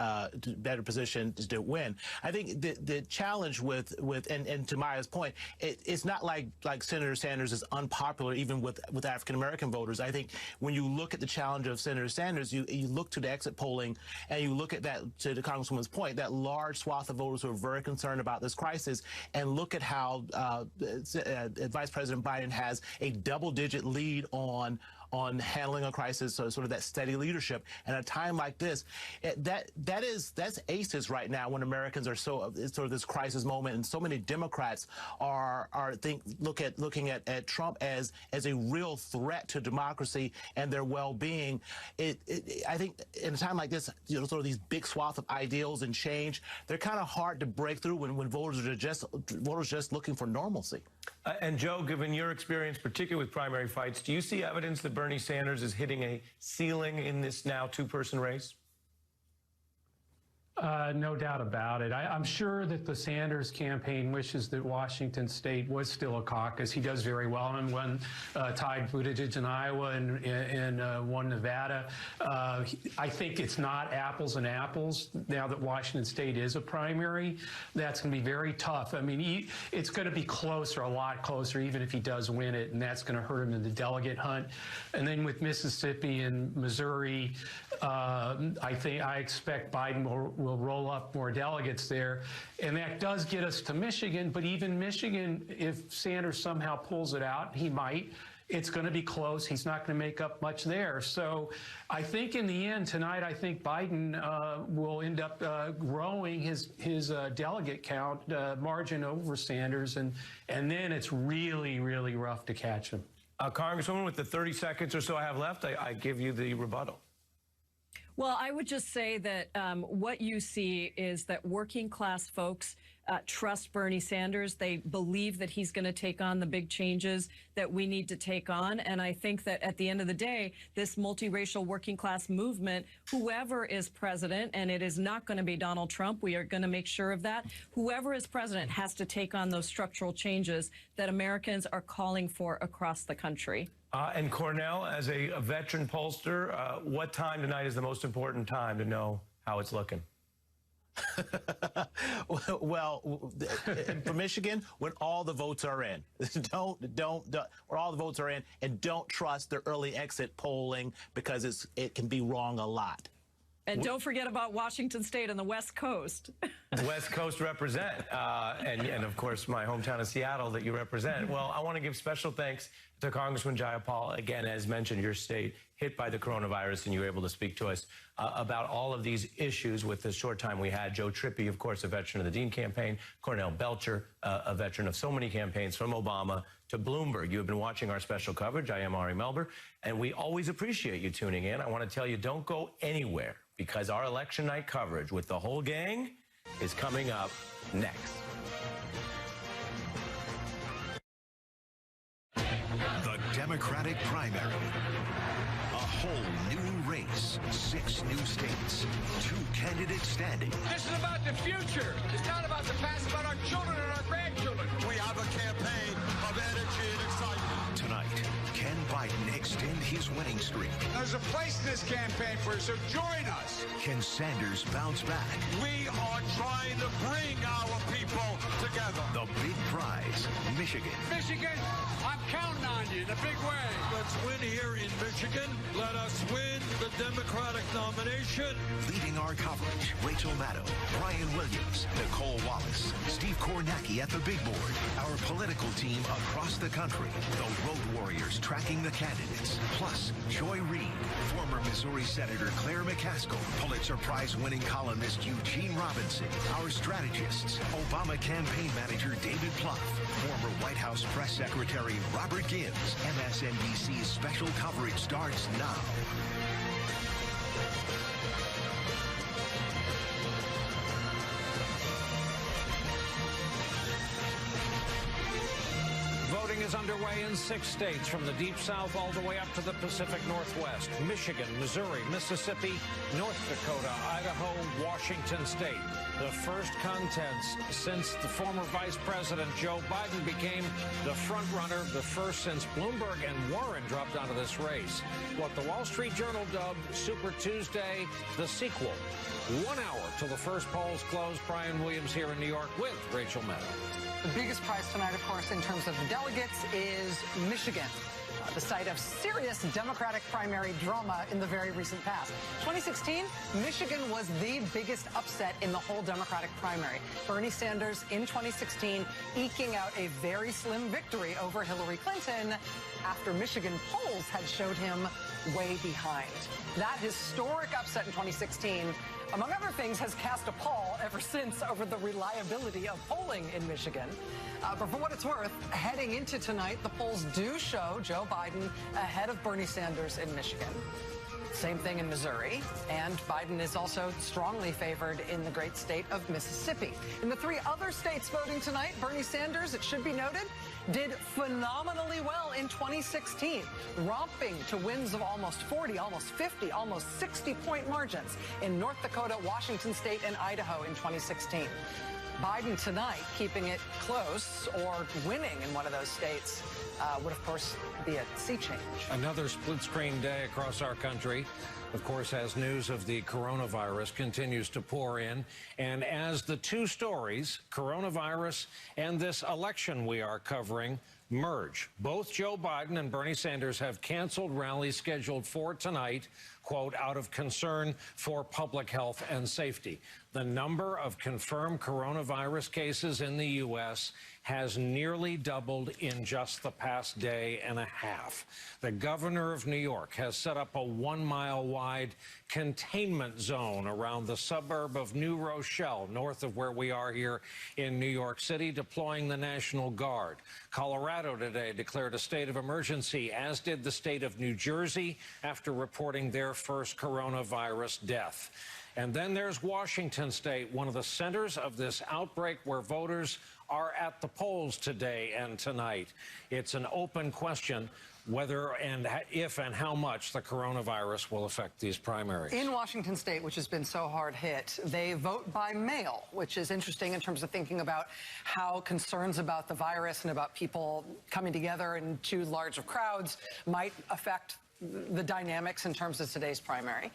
to win. I think the challenge with and to Maya's point, it's not like Senator Sanders is unpopular even with African American voters. I think when you look at the challenge of Senator Sanders, you look to the exit polling and you look at that, to the Congresswoman's point, that large swath of voters who are very concerned about this crisis, and look at how Vice President Biden has a double-digit lead on handling a crisis, so sort of that steady leadership. And at a time like this, that's aces right now when Americans are sort of this crisis moment, and so many Democrats are looking at Trump as a real threat to democracy and their well-being. I think in a time like this, sort of these big swath of ideals and change, they're kind of hard to break through when voters are just looking for normalcy. And Joe, given your experience, particularly with primary fights, do you see evidence that Bernie Sanders is hitting a ceiling in this now 2-person race? No doubt about it. I'm sure that the Sanders campaign wishes that Washington State was still a caucus. He does very well and won, tied Buttigieg in Iowa and won Nevada. I think it's not apples and apples now that Washington State is a primary. That's going to be very tough. I mean, it's going to be closer, a lot closer, even if he does win it, and that's going to hurt him in the delegate hunt. And then with Mississippi and Missouri, I expect Biden will will roll up more delegates there. And that does get us to Michigan, but even Michigan, if Sanders somehow pulls it out, he might, it's going to be close. He's not going to make up much there. So I think in the end tonight, I think Biden will end up growing his delegate count margin over Sanders. And then it's really, really rough to catch him. Congresswoman, with the 30 seconds or so I have left, I give you the rebuttal. Well, I would just say that what you see is that working class folks trust Bernie Sanders. They believe that he's going to take on the big changes that we need to take on. And I think that at the end of the day, this multiracial working class movement, whoever is president, and it is not going to be Donald Trump, we are going to make sure of that, whoever is president has to take on those structural changes that Americans are calling for across the country. And Cornell, as a veteran pollster, what time tonight is the most important time to know how it's looking? Well, for Michigan, when all the votes are in, when all the votes are in, and don't trust the early exit polling because it can be wrong a lot. And don't forget about Washington State and the West Coast. West Coast represent, and of course my hometown of Seattle that you represent. Well, I want to give special thanks to Congressman Jayapal. Again, as mentioned, your state hit by the coronavirus, and you were able to speak to us about all of these issues with the short time we had. Joe Trippi, of course, a veteran of the Dean campaign. Cornell Belcher, a veteran of so many campaigns, from Obama to Bloomberg. You have been watching our special coverage. I am Ari Melber, and we always appreciate you tuning in. I want to tell you, don't go anywhere, because our election night coverage with the whole gang is coming up next. The Democratic primary. A whole new race, 6 new states, 2 candidates standing. This is about the future. It's not about the past, it's about our children and our grandchildren. We have a campaign of energy and excitement. Tonight, can Biden extend his winning streak? There's a place in this campaign for you, so join us. Can Sanders bounce back? We are trying to bring our people together. The big prize, Michigan. Michigan, I'm counting on you in a big way. Let's win here in Michigan. Let us win the Democratic nomination. Leading our coverage, Rachel Maddow, Brian Williams, Nicole Wallace, Steve Kornacki at the big board, our political team across the country, the road warriors tracking the candidates, plus Joy Reid, former Missouri Senator Claire McCaskill, Pulitzer Prize-winning columnist Eugene Robinson, our strategists, Obama campaign manager David Plouffe, former White House press secretary Robert Gibbs. MSNBC's special coverage starts now. Voting is underway in 6 states, from the Deep South all the way up to the Pacific Northwest. Michigan, Missouri, Mississippi, North Dakota, Idaho, Washington State. The first contest since the former Vice President Joe Biden became the front runner, the first since Bloomberg and Warren dropped out of this race. What the Wall Street Journal dubbed Super Tuesday, the sequel. 1 hour till the first polls close. Brian Williams here in New York with Rachel Maddow. The biggest prize tonight, of course, in terms of the delegates, is Michigan, the site of serious Democratic primary drama in the very recent past. 2016, Michigan was the biggest upset in the whole Democratic primary. Bernie Sanders in 2016 eking out a very slim victory over Hillary Clinton after Michigan polls had showed him way behind. That historic upset in 2016, among other things, has cast a pall ever since over the reliability of polling in Michigan. But for what it's worth, heading into tonight, the polls do show Joe Biden ahead of Bernie Sanders in Michigan. Same thing in Missouri, and Biden is also strongly favored in the great state of Mississippi. In the 3 other states voting tonight, Bernie Sanders, it should be noted, did phenomenally well in 2016, romping to wins of almost 40, almost 50, almost 60-point margins in North Dakota, Washington State, and Idaho in 2016. Biden tonight keeping it close or winning in one of those states would, of course, be a sea change. Another split-screen day across our country, of course, as news of the coronavirus continues to pour in. And as the 2 stories, coronavirus and this election we are covering, merge, both Joe Biden and Bernie Sanders have canceled rallies scheduled for tonight. quote, out of concern for public health and safety. The number of confirmed coronavirus cases in the U.S. has nearly doubled in just the past day and a half. The governor of New York has set up a 1-mile-wide containment zone around the suburb of New Rochelle, north of where we are here in New York City, deploying the National Guard. Colorado today declared a state of emergency, as did the state of New Jersey, after reporting their first coronavirus death. And then there's Washington State, one of the centers of this outbreak, where voters are at the polls today and tonight. It's an open question whether and if and how much the coronavirus will affect these primaries. In Washington State, which has been so hard hit, they vote by mail, which is interesting in terms of thinking about how concerns about the virus and about people coming together in too large of crowds might affect the dynamics in terms of today's primary.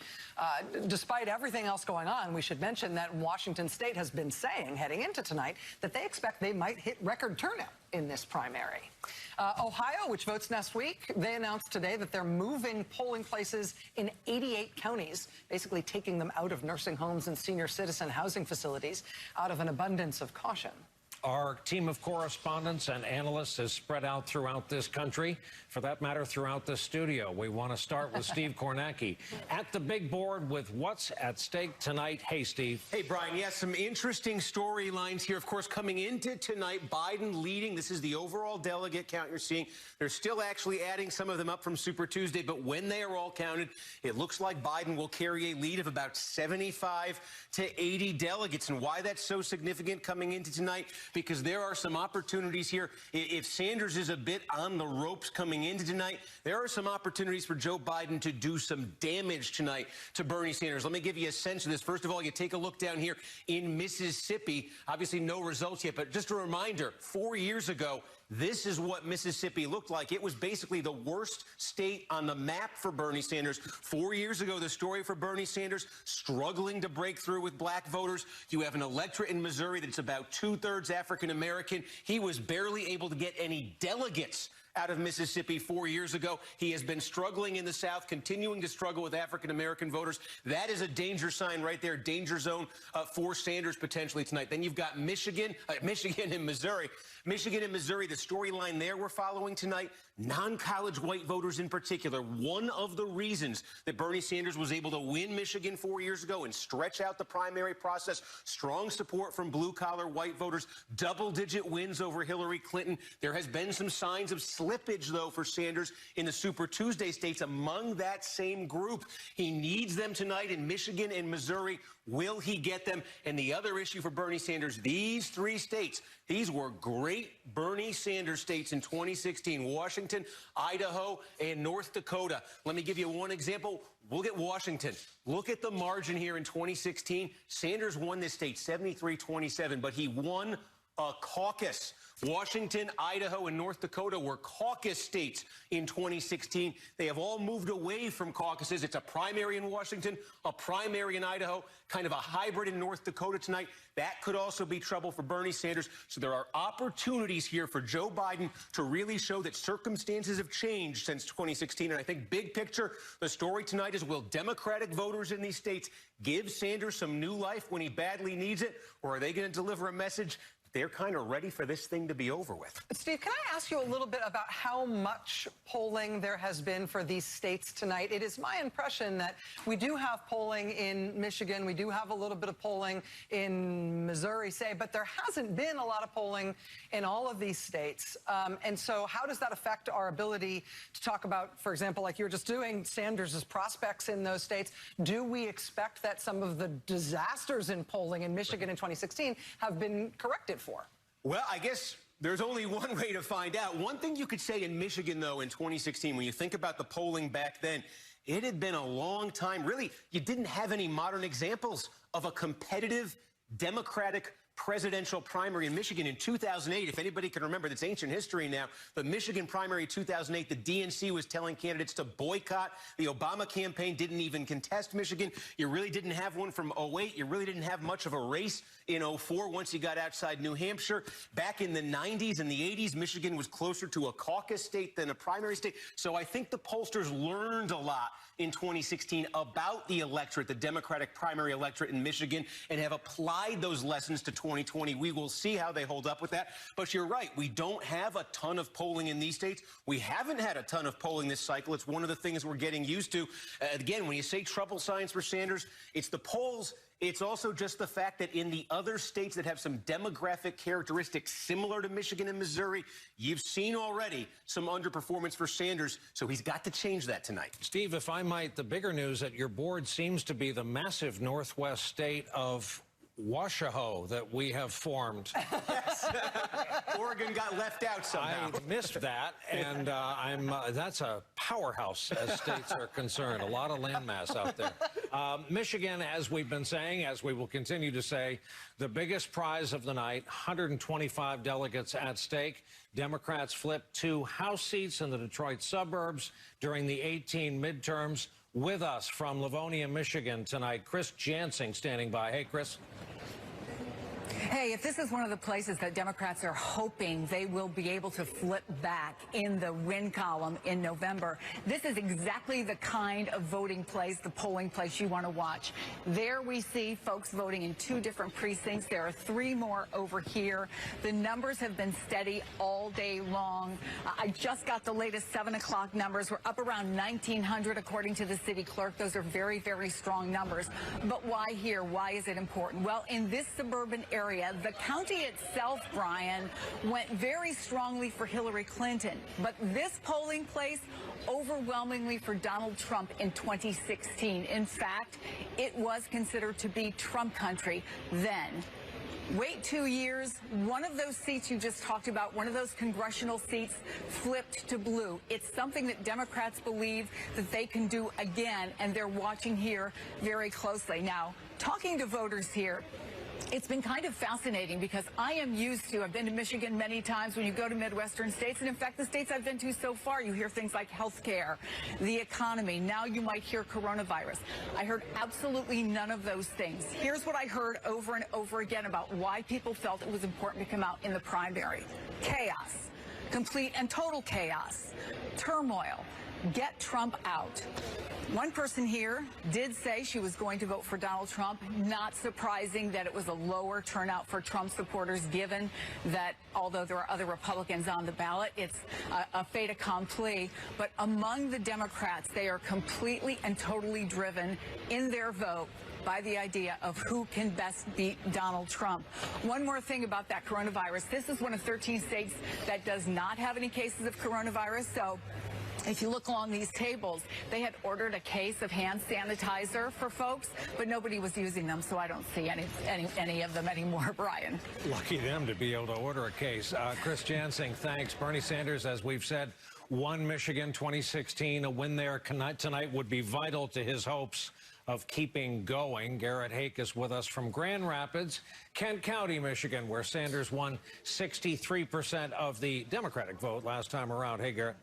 Despite everything else going on, we should mention that Washington State has been saying, heading into tonight, that they expect they might hit record turnout in this primary. Ohio, which votes next week, they announced today that they're moving polling places in 88 counties, basically taking them out of nursing homes and senior citizen housing facilities out of an abundance of caution. Our team of correspondents and analysts is spread out throughout this country, for that matter, throughout the studio. We want to start with Steve Kornacki at the big board with what's at stake tonight. Hey, Steve. Hey, Brian. Yes, some interesting storylines here. Of course, coming into tonight, Biden leading. This is the overall delegate count you're seeing. They're still actually adding some of them up from Super Tuesday, but when they are all counted, it looks like Biden will carry a lead of about 75 to 80 delegates. And why that's so significant coming into tonight, because there are some opportunities here. If Sanders is a bit on the ropes coming into tonight, there are some opportunities for Joe Biden to do some damage tonight to Bernie Sanders. Let me give you a sense of this. First of all, you take a look down here in Mississippi. Obviously, no results yet, but just a reminder, 4 years ago, this is what Mississippi looked like. It was basically the worst state on the map for Bernie Sanders. 4 years ago, the story for Bernie Sanders, struggling to break through with black voters. You have an electorate in Missouri that's about 2/3 African-American. He was barely able to get any delegates out of Mississippi 4 years ago. He has been struggling in the South, continuing to struggle with African-American voters. That is a danger sign right there, danger zone for Sanders potentially tonight. Then you've got Michigan and Missouri. Michigan and Missouri, the storyline there we're following tonight, non-college white voters in particular. One of the reasons that Bernie Sanders was able to win Michigan 4 years ago and stretch out the primary process, strong support from blue-collar white voters, double-digit wins over Hillary Clinton. There has been some signs of slippage, though, for Sanders in the Super Tuesday states among that same group. He needs them tonight in Michigan and Missouri. Will he get them? And the other issue for Bernie Sanders, these three states, these were great Bernie Sanders states in 2016, Washington, Idaho, and North Dakota. Let me give you one example. Look at Washington. Look at the margin here in 2016. Sanders won this state 73-27, but he won a caucus. Washington, Idaho, and North Dakota were caucus states in 2016. They have all moved away from caucuses. It's a primary in Washington, a primary in Idaho, kind of a hybrid in North Dakota tonight. That could also be trouble for Bernie Sanders. So there are opportunities here for Joe Biden to really show that circumstances have changed since 2016. And I think big picture, the story tonight is, will Democratic voters in these states give Sanders some new life when he badly needs it? Or are they going to deliver a message they're kind of ready for this thing to be over with? Steve, can I ask you a little bit about how much polling there has been for these states tonight? It is my impression that we do have polling in Michigan. We do have a little bit of polling in Missouri, say, but there hasn't been a lot of polling in all of these states. And so how does that affect our ability to talk about, for example, like you were just doing, Sanders' prospects in those states? Do we expect that some of the disasters in polling in Michigan in 2016 have been corrected for? Well, I guess there's only one way to find out. One thing you could say in Michigan, though, in 2016, when you think about the polling back then, it had been a long time. Really, you didn't have any modern examples of a competitive Democratic presidential primary in Michigan in 2008. If anybody can remember, that's ancient history now. The Michigan primary 2008, the DNC was telling candidates to boycott. The Obama campaign didn't even contest Michigan. You really didn't have one from 08. You really didn't have much of a race in 04 once you got outside New Hampshire. Back in the 90s and the 80s, Michigan was closer to a caucus state than a primary state. So I think the pollsters learned a lot in 2016 about the electorate, the Democratic primary electorate in Michigan, and have applied those lessons to 2020. We will see how they hold up with that. But you're right, we don't have a ton of polling in these states. We haven't had a ton of polling this cycle. It's one of the things we're getting used to. Again, when you say trouble signs for Sanders, it's the polls. It's also just the fact that in the other states that have some demographic characteristics similar to Michigan and Missouri, you've seen already some underperformance for Sanders, so he's got to change that tonight. Steve, if I might, the bigger news at your board seems to be the massive northwest state of Washoe that we have formed. Oregon got left out somehow. I missed that, and that's a powerhouse as states are concerned. A lot of landmass out there. Michigan, as we've been saying, as we will continue to say, the biggest prize of the night, 125 delegates at stake. Democrats flipped 2 House seats in the Detroit suburbs during the 18 midterms. With us from Livonia, Michigan tonight, Chris Jansing standing by. Hey, Chris. Hey, if this is one of the places that Democrats are hoping they will be able to flip back in the win column in November, this is exactly the kind of voting place, the polling place you want to watch. There we see folks voting in 2 different precincts. There are 3 more over here. The numbers have been steady all day long. I just got the latest 7 o'clock numbers. We're up around 1,900 according to the city clerk. Those are very, very strong numbers. But why here? Why is it important? Well, in this suburban area, the county itself, Brian, went very strongly for Hillary Clinton. But this polling place overwhelmingly for Donald Trump in 2016. In fact, it was considered to be Trump country then. Wait 2 years, one of those seats you just talked about, one of those congressional seats flipped to blue. It's something that Democrats believe that they can do again, and they're watching here very closely. Now, talking to voters here, it's been kind of fascinating because I am used to, I've been to Michigan many times when you go to Midwestern states, and in fact, the states I've been to so far, you hear things like health care, the economy. Now you might hear coronavirus. I heard absolutely none of those things. Here's what I heard over and over again about why people felt it was important to come out in the primary. Chaos, complete and total chaos, turmoil, get Trump out. One person here did say she was going to vote for Donald Trump. Not surprising that it was a lower turnout for Trump supporters, given that although there are other Republicans on the ballot, it's a fait accompli. But among the Democrats, they are completely and totally driven in their vote by the idea of who can best beat Donald Trump. One more thing about that coronavirus. This is one of 13 states that does not have any cases of coronavirus. So if you look along these tables, they had ordered a case of hand sanitizer for folks, but nobody was using them, so I don't see any of them anymore, Brian. Lucky them to be able to order a case. Chris Jansing, thanks. Bernie Sanders, as we've said, won Michigan 2016. A win there tonight would be vital to his hopes of keeping going. Garrett Hake is with us from Grand Rapids, Kent County, Michigan, where Sanders won 63% of the Democratic vote last time around. Hey, Garrett.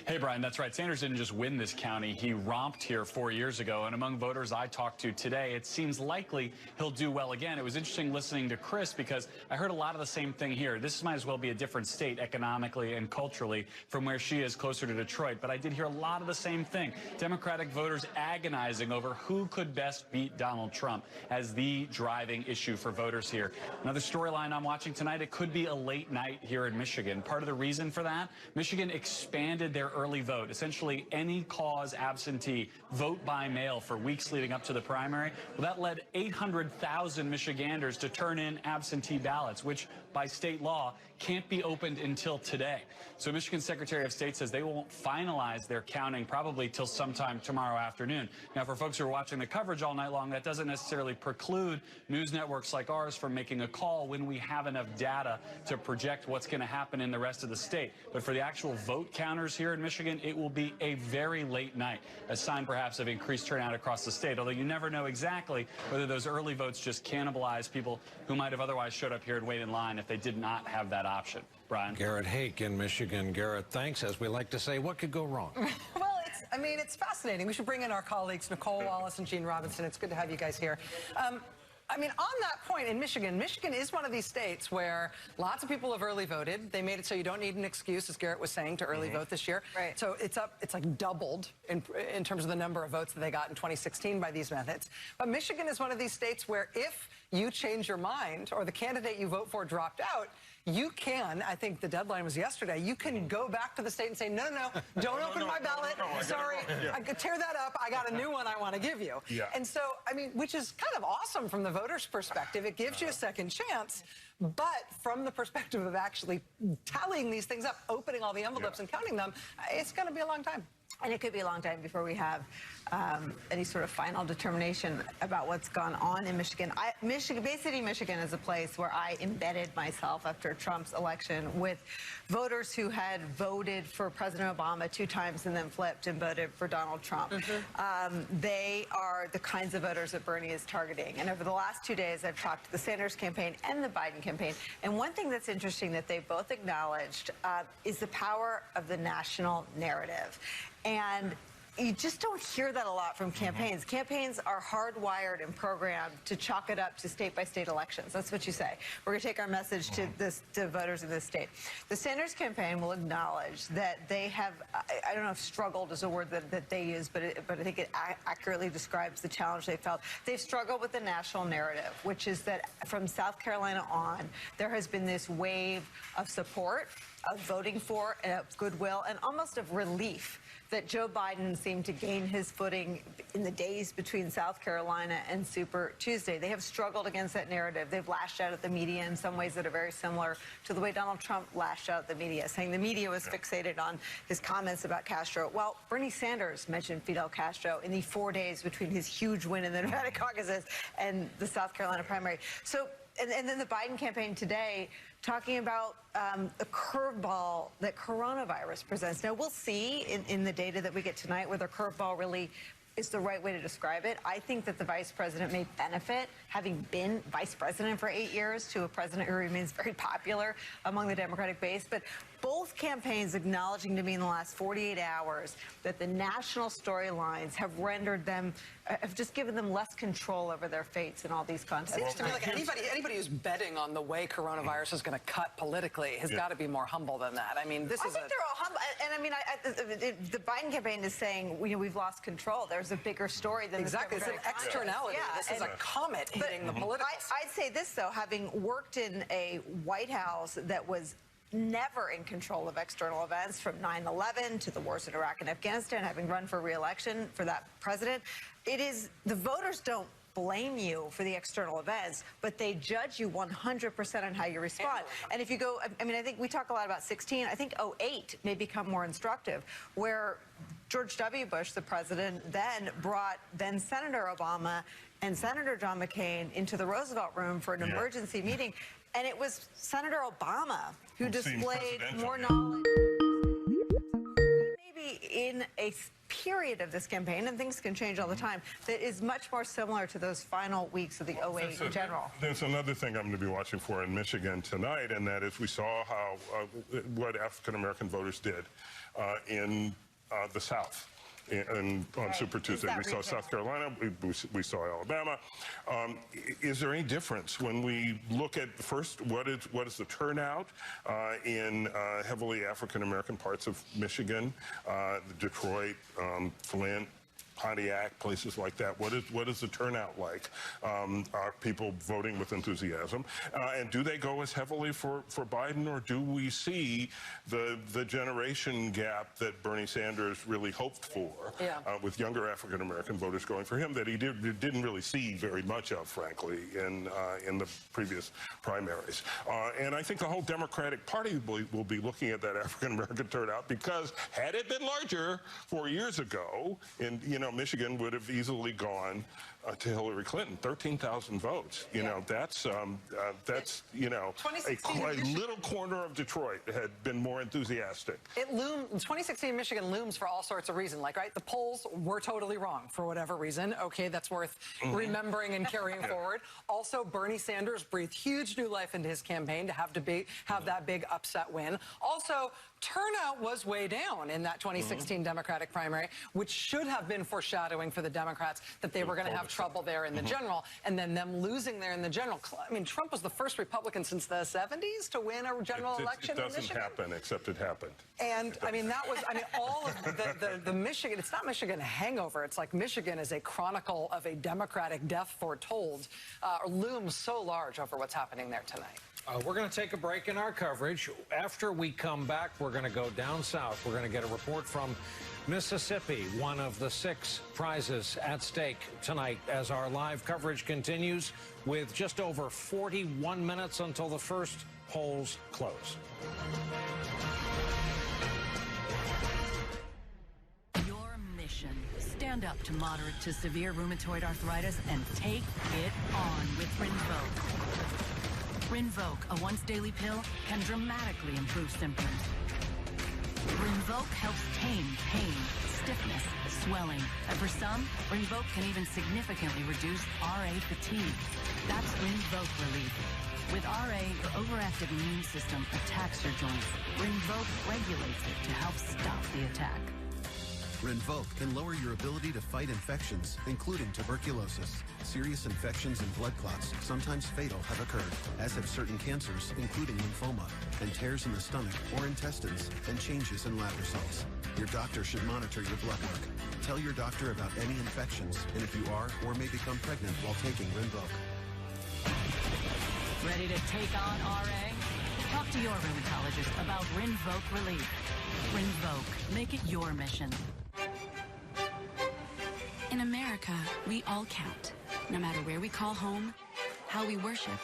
Hey, Brian, that's right. Sanders didn't just win this county. He romped here 4 years ago. And among voters I talked to today, it seems likely he'll do well again. It was interesting listening to Chris because I heard a lot of the same thing here. This might as well be a different state economically and culturally from where she is closer to Detroit. But I did hear a lot of the same thing. Democratic voters agonizing over who could best beat Donald Trump as the driving issue for voters here. Another storyline I'm watching tonight, it could be a late night here in Michigan. Part of the reason for that, Michigan expanded their early vote. Essentially, any cause absentee, vote by mail for weeks leading up to the primary. Well, that led 800,000 Michiganders to turn in absentee ballots, which by state law can't be opened until today. So Michigan's Secretary of State says they won't finalize their counting probably till sometime tomorrow afternoon. Now, for folks who are watching the coverage all night long, that doesn't necessarily preclude news networks like ours from making a call when we have enough data to project what's going to happen in the rest of the state. But for the actual vote counters here in Michigan, it will be a very late night, a sign perhaps of increased turnout across the state, although you never know exactly whether those early votes just cannibalize people who might have otherwise showed up here and waited in line if they did not have that option. Brian. Garrett Hake in Michigan. Garrett, thanks. As we like to say, what could go wrong? Well, it's fascinating. We should bring in our colleagues, Nicole Wallace and Gene Robinson. It's good to have you guys here. I mean, on that point, in Michigan is one of these states where lots of people have early voted. They made it so you don't need an excuse, as Garrett was saying, to early vote this year. Right. So it's like doubled in terms of the number of votes that they got in 2016 by these methods. But Michigan is one of these states where if you change your mind or the candidate you vote for dropped out, you can, I think the deadline was yesterday, you can go back to the state and say, no, don't open my ballot. Sorry, I could tear that up. I got a new one I want to give you. Yeah. And so, I mean, which is kind of awesome from the voters' perspective. It gives you a second chance. But from the perspective of actually tallying these things up, opening all the envelopes and counting them, it's going to be a long time. And it could be a long time before we have any sort of final determination about what's gone on in Michigan. Bay City, Michigan is a place where I embedded myself after Trump's election with voters who had voted for President Obama 2 times and then flipped and voted for Donald Trump. They are the kinds of voters that Bernie is targeting. And over the last 2 days, I've talked to the Sanders campaign and the Biden campaign. And one thing that's interesting that they both acknowledged is the power of the national narrative. And you just don't hear that a lot from campaigns. Campaigns are hardwired and programmed to chalk it up to state-by-state elections. That's what you say. We're going to take our message to voters in this state. The Sanders campaign will acknowledge that they have, I don't know if struggled is a word that they use, but I think it accurately describes the challenge they felt. They've struggled with the national narrative, which is that from South Carolina on, there has been this wave of support, of voting for, and of goodwill, and almost of relief that Joe Biden seemed to gain his footing in the days between South Carolina and Super Tuesday. They have struggled against that narrative. They've lashed out at the media in some ways that are very similar to the way Donald Trump lashed out at the media, saying the media was fixated on his comments about Castro. Well, Bernie Sanders mentioned Fidel Castro in the 4 days between his huge win in the Nevada caucuses and the South Carolina primary. So, and then the Biden campaign today talking about the curveball that coronavirus presents. Now, we'll see in the data that we get tonight whether curveball really is the right way to describe it. I think that the vice president may benefit, having been vice president for 8 years, to a president who remains very popular among the Democratic base. But both campaigns acknowledging to me in the last 48 hours that the national storylines have rendered them, have just given them less control over their fates in all these contests. Seems to me like anybody who's betting on the way coronavirus is going to cut politically has got to be more humble than that. I mean, I think they're all humble. And I mean, the Biden campaign is saying, we've lost control. There's a bigger story than exactly. It's an externality. Yeah, this is a comet hitting the political. I'd say this, though, having worked in a White House that was never in control of external events, from 9/11 to the wars in Iraq and Afghanistan, having run for re-election for that president, it is, the voters don't blame you for the external events, but they judge you 100% on how you respond. And if you go, I mean, I think we talk a lot about 16. I think 08 may become more instructive, where George W. Bush, the president, then brought then Senator Obama and Senator John McCain into the Roosevelt room for an emergency meeting. And it was Senator Obama who displayed more knowledge. Maybe in a period of this campaign, and things can change all the time, that is much more similar to those final weeks of the 08 in general. There's another thing I'm going to be watching for in Michigan tonight, and that is we saw how what African-American voters did in the South. And on Super Tuesday, we saw South Carolina, we saw Alabama. Is there any difference when we look at first what is the turnout in heavily African-American parts of Michigan, Detroit, Flint, Pontiac, places like that? What is the turnout like? Are people voting with enthusiasm? And do they go as heavily for Biden, or do we see the generation gap that Bernie Sanders really hoped for, with younger African-American voters going for him, that he didn't really see very much of, frankly, in the previous primaries? And I think the whole Democratic Party will be looking at that African-American turnout, because had it been larger 4 years ago, Michigan would have easily gone to Hillary Clinton. 13,000 votes. That's a little corner of Detroit had been more enthusiastic. 2016 Michigan looms for all sorts of reasons. Like, right, the polls were totally wrong for whatever reason. Okay, that's worth remembering and carrying forward. Also, Bernie Sanders breathed huge new life into his campaign to have that big upset win. Also, turnout was way down in that 2016 Democratic primary, which should have been foreshadowing for the Democrats that they were going to have trouble there in the general, and then them losing there in the general. I mean, Trump was the first Republican since the 70s to win a general election in Michigan. It doesn't happen, except it happened. And, I mean, that was, I mean, all of the Michigan, it's not Michigan hangover. It's like Michigan is a chronicle of a Democratic death foretold, looms so large over what's happening there tonight. We're going to take a break in our coverage. After we come back, we're going to go down south. We're going to get a report from Mississippi, one of the 6 prizes at stake tonight, as our live coverage continues with just over 41 minutes until the first polls close. Your mission: stand up to moderate to severe rheumatoid arthritis and take it on with Rinvoq. Rinvoq, a once-daily pill, can dramatically improve symptoms. Rinvoq helps tame pain, stiffness, swelling, and for some, Rinvoq can even significantly reduce RA fatigue. That's Rinvoq relief. With RA, your overactive immune system attacks your joints. Rinvoq regulates it to help stop the attack. Rinvoq can lower your ability to fight infections, including tuberculosis. Serious infections and blood clots, sometimes fatal, have occurred, as have certain cancers, including lymphoma, and tears in the stomach or intestines, and changes in lab results. Your doctor should monitor your blood work. Tell your doctor about any infections, and if you are or may become pregnant while taking Rinvoq. Ready to take on RA? Talk to your rheumatologist about Rinvoq relief. Rinvoq, make it your mission. In America, we all count, no matter where we call home, how we worship,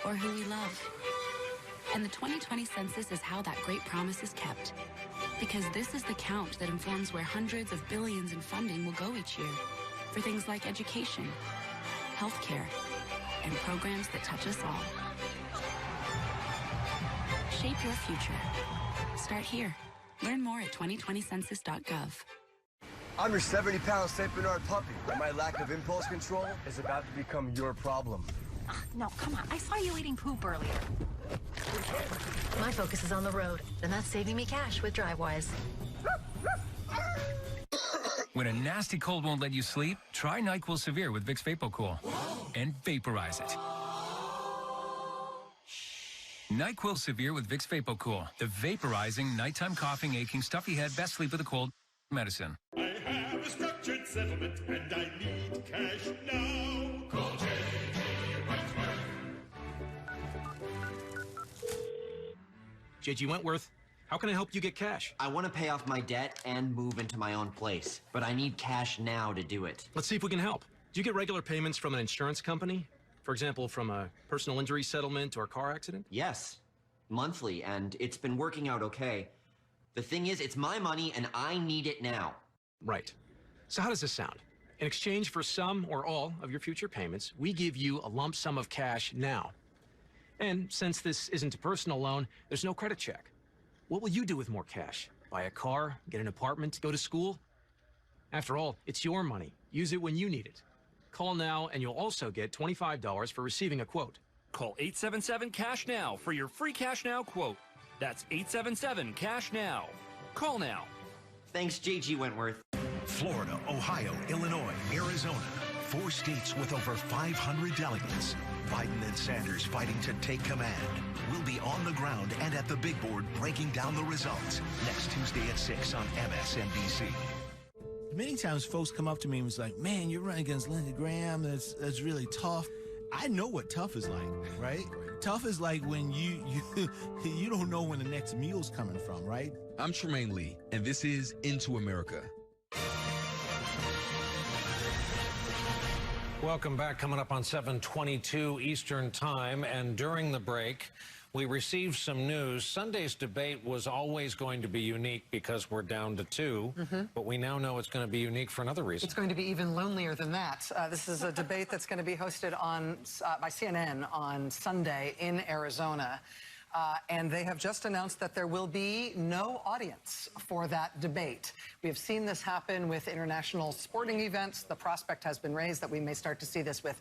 or who we love. And the 2020 census is how that great promise is kept. Because this is the count that informs where hundreds of billions in funding will go each year for things like education, healthcare, and programs that touch us all. Shape your future. Start here. Learn more at 2020census.gov. I'm your 70-pound St. Bernard puppy, and my lack of impulse control is about to become your problem. No, come on. I saw you eating poop earlier. My focus is on the road, and that's saving me cash with DriveWise. When a nasty cold won't let you sleep, try NyQuil Severe with Vicks VapoCool and vaporize it. NyQuil Severe with Vicks VapoCool, the vaporizing, nighttime coughing, aching, stuffy head, best sleep with a cold medicine. I have a structured settlement and I need cash now. Call J.G. Wentworth. J.G. Wentworth, how can I help you get cash? I want to pay off my debt and move into my own place, but I need cash now to do it. Let's see if we can help. Do you get regular payments from an insurance company? For example, from a personal injury settlement or a car accident? Yes, monthly, and it's been working out okay. The thing is, it's my money and I need it now. Right. So how does this sound? In exchange for some or all of your future payments, we give you a lump sum of cash now. And since this isn't a personal loan, there's no credit check. What will you do with more cash? Buy a car, get an apartment, go to school? After all, it's your money. Use it when you need it. Call now and you'll also get $25 for receiving a quote. Call 877-CASH-NOW for your free Cash Now quote. That's 877-CASH-NOW. Call now. Thanks, J.G. Wentworth. Florida, Ohio, Illinois, Arizona. 4 states with over 500 delegates. Biden and Sanders fighting to take command. We'll be on the ground and at the big board breaking down the results next Tuesday at 6 on MSNBC. Many times folks come up to me and was like, man, you're running against Lindsey Graham. That's really tough. I know what tough is like, right? Tough is like when you don't know when the next meal's coming from, right? I'm Tremaine Lee, and this is Into America. Welcome back. Coming up on 7:22 Eastern Time, and during the break, we received some news. Sunday's debate was always going to be unique because we're down to 2, but we now know it's going to be unique for another reason. It's going to be even lonelier than that. This is a debate that's going to be hosted on by CNN on Sunday in Arizona. And they have just announced that there will be no audience for that debate. We have seen this happen with international sporting events. The prospect has been raised that we may start to see this with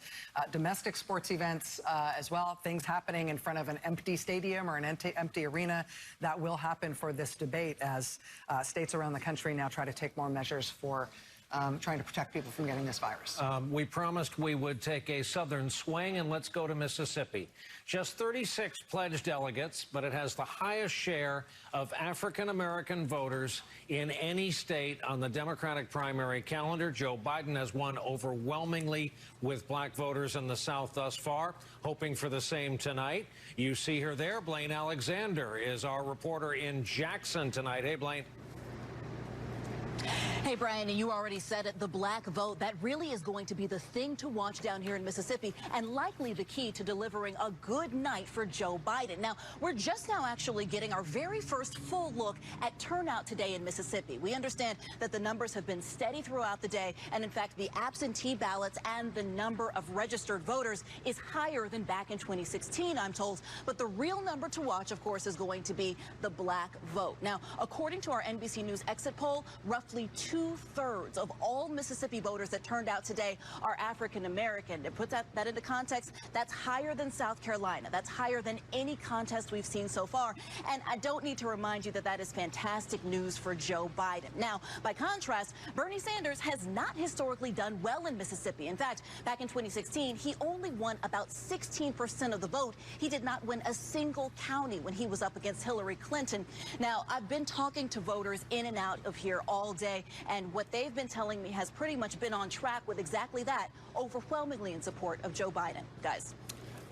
domestic sports events as well. Things happening in front of an empty stadium or an empty arena. That will happen for this debate as states around the country now try to take more measures for trying to protect people from getting this virus. We promised we would take a southern swing, and let's go to Mississippi. Just 36 pledged delegates, but it has the highest share of African-American voters in any state on the Democratic primary calendar. Joe Biden has won overwhelmingly with black voters in the South thus far, hoping for the same tonight. You see her there. Blaine Alexander is our reporter in Jackson tonight. Hey, Blaine. Hey, Brian, and you already said it, the black vote, that really is going to be the thing to watch down here in Mississippi and likely the key to delivering a good night for Joe Biden. Now, we're just now actually getting our very first full look at turnout today in Mississippi. We understand that the numbers have been steady throughout the day, and in fact, the absentee ballots and the number of registered voters is higher than back in 2016, I'm told. But the real number to watch, of course, is going to be the black vote. Now, according to our NBC News exit poll, roughly 2/3 of all Mississippi voters that turned out today are African-American. To put that into context, that's higher than South Carolina. That's higher than any contest we've seen so far. And I don't need to remind you that that is fantastic news for Joe Biden. Now, by contrast, Bernie Sanders has not historically done well in Mississippi. In fact, back in 2016, he only won about 16% of the vote. He did not win a single county when he was up against Hillary Clinton. Now, I've been talking to voters in and out of here all day, and what they've been telling me has pretty much been on track with exactly that, overwhelmingly in support of Joe Biden. Guys.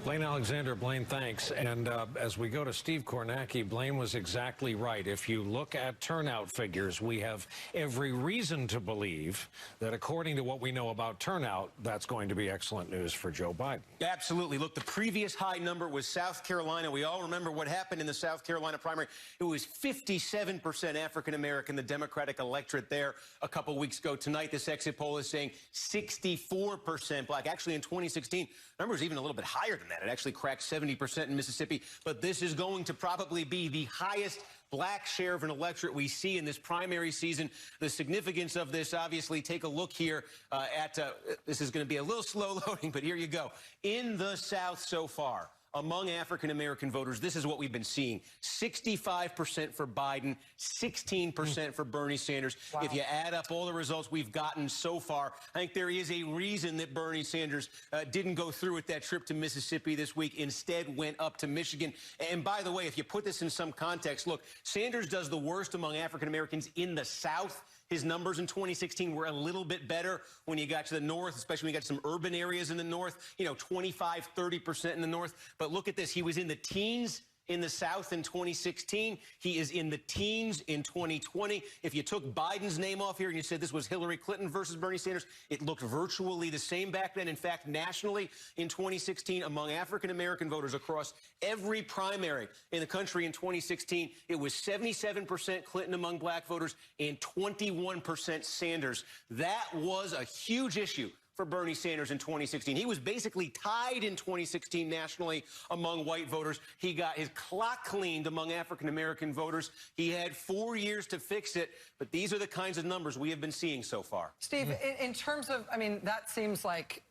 Blaine Alexander, Blaine, thanks. And as we go to Steve Kornacki, Blaine was exactly right. If you look at turnout figures, we have every reason to believe that according to what we know about turnout, that's going to be excellent news for Joe Biden. Absolutely. Look, the previous high number was South Carolina. We all remember what happened in the South Carolina primary. It was 57% African-American, the Democratic electorate there a couple weeks ago. Tonight, this exit poll is saying 64% black. Actually, in 2016, the number is even a little bit higher than that. It actually cracked 70% in Mississippi. But this is going to probably be the highest black share of an electorate we see in this primary season. The significance of this, obviously, take a look here at, this is going to be a little slow loading, but here you go. In the South so far, among African-American voters, this is what we've been seeing. 65% for Biden, 16% for Bernie Sanders. Wow. If you add up all the results we've gotten so far, I think there is a reason that Bernie Sanders didn't go through with that trip to Mississippi this week, instead went up to Michigan. And by the way, if you put this in some context, look, Sanders does the worst among African-Americans in the South. His numbers in 2016 were a little bit better when you got to the north, especially when you got to some urban areas in the north, 25, 30% in the north. But look at this. He was in the teens in the South in 2016. He is in the teens in 2020. If you took Biden's name off here and you said this was Hillary Clinton versus Bernie Sanders, it looked virtually the same back then. In fact, nationally in 2016, among African-American voters across every primary in the country in 2016, it was 77% Clinton among black voters and 21% Sanders. That was a huge issue for Bernie Sanders in 2016. He was basically tied in 2016 nationally among white voters. He got his clock cleaned among African-American voters. He had 4 years to fix it, but these are the kinds of numbers we have been seeing so far. Steve, in terms of, I mean, that seems like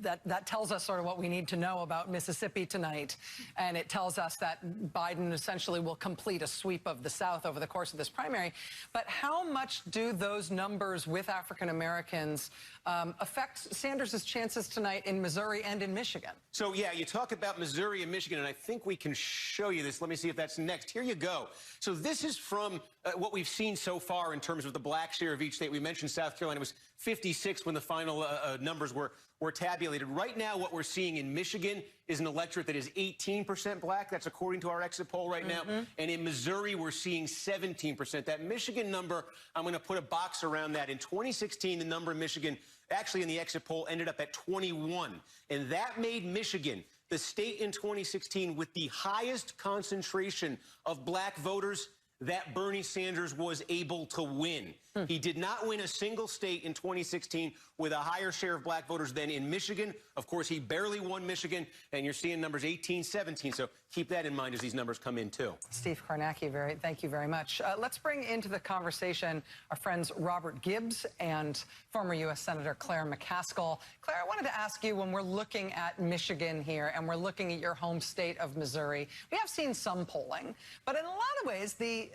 that tells us sort of what we need to know about Mississippi tonight, and it tells us that Biden essentially will complete a sweep of the South over the course of this primary. But how much do those numbers with African Americans affect Sanders' chances tonight in Missouri and in Michigan? So, yeah, you talk about Missouri and Michigan, and I think we can show you this. Let me see if that's next. Here you go. So this is from what we've seen so far in terms of the black share of each state. We mentioned South Carolina was 56 when the final numbers were tabulated. Right now, what we're seeing in Michigan is an electorate that is 18% black. That's according to our exit poll right now. And in Missouri, we're seeing 17%. That Michigan number, I'm going to put a box around that. In 2016, the number in Michigan, actually in the exit poll, ended up at 21. And that made Michigan the state in 2016 with the highest concentration of black voters that Bernie Sanders was able to win. He did not win a single state in 2016 with a higher share of black voters than in Michigan. Of course, he barely won Michigan, and you're seeing numbers 18, 17. So keep that in mind as these numbers come in, too. Steve Kornacki, thank you very much. Let's bring into the conversation our friends Robert Gibbs and former U.S. Senator Claire McCaskill. Claire, I wanted to ask you, when we're looking at Michigan here and we're looking at your home state of Missouri, we have seen some polling, but in a lot of ways, the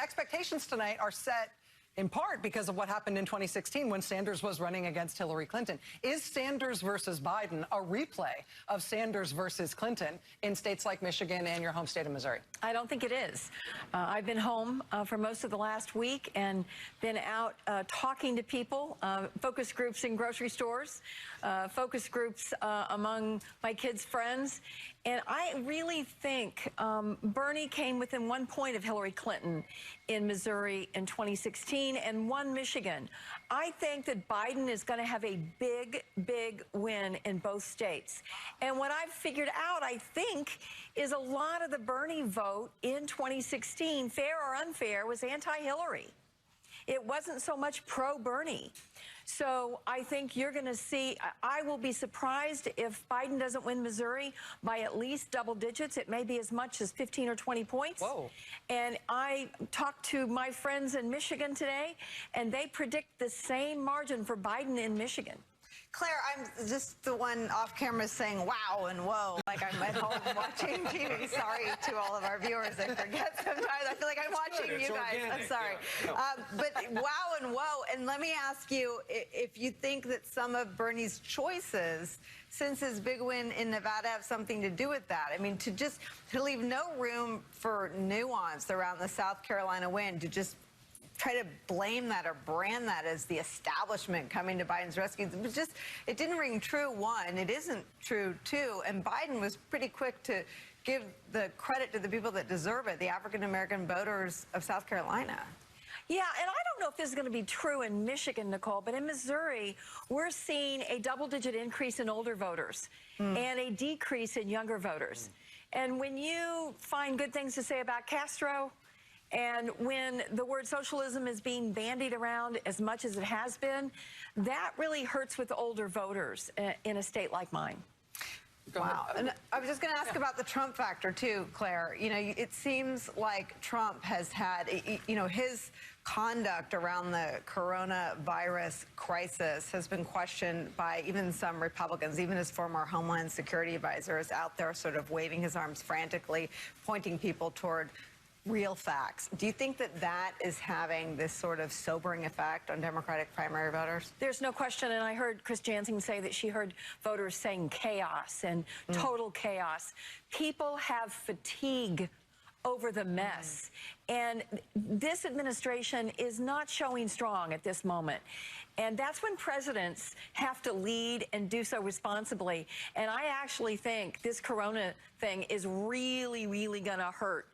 expectations tonight are set in part because of what happened in 2016 when Sanders was running against Hillary Clinton. Is Sanders versus Biden a replay of Sanders versus Clinton in states like Michigan and your home state of Missouri? I don't think it is. I've been home for most of the last week and been out talking to people, focus groups in grocery stores, focus groups among my kids' friends. And I really think Bernie came within 1 point of Hillary Clinton in Missouri in 2016 and won Michigan. I think that Biden is going to have a big, big win in both states. And what I've figured out, I think, is a lot of the Bernie vote in 2016, fair or unfair, was anti-Hillary. It wasn't so much pro-Bernie. So I think you're going to see, I will be surprised if Biden doesn't win Missouri by at least double digits. It may be as much as 15 or 20 points. Whoa. And I talked to my friends in Michigan today, and they predict the same margin for Biden in Michigan. Claire, I'm just the one off camera saying wow and whoa, like I'm at home watching TV. Sorry to all of our viewers. I forget sometimes. I feel like I'm watching you guys. Organic. I'm sorry. Yeah. But wow and whoa. And let me ask you if you think that some of Bernie's choices since his big win in Nevada have something to do with that. I mean, to leave no room for nuance around the South Carolina win, to just try to blame that or brand that as the establishment coming to Biden's rescue. It didn't ring true, one. It isn't true, two. And Biden was pretty quick to give the credit to the people that deserve it, the African-American voters of South Carolina. Yeah, and I don't know if this is going to be true in Michigan, Nicole, but in Missouri, we're seeing a double-digit increase in older voters and a decrease in younger voters. And when you find good things to say about Castro, and when the word socialism is being bandied around as much as it has been, that really hurts with older voters in a state like mine. Wow. And I was just going to ask about the Trump factor, too, Claire. You know, it seems like Trump has had, you know, his conduct around the coronavirus crisis has been questioned by even some Republicans. Even his former Homeland Security advisor is out there sort of waving his arms frantically, pointing people toward real facts. Do you think that that is having this sort of sobering effect on Democratic primary voters? There's no question, and I heard Chris Jansen say that she heard voters saying chaos and total chaos. People have fatigue over the mess, and this administration is not showing strong at this moment. And that's when presidents have to lead and do so responsibly. And I actually think this corona thing is really, really going to hurt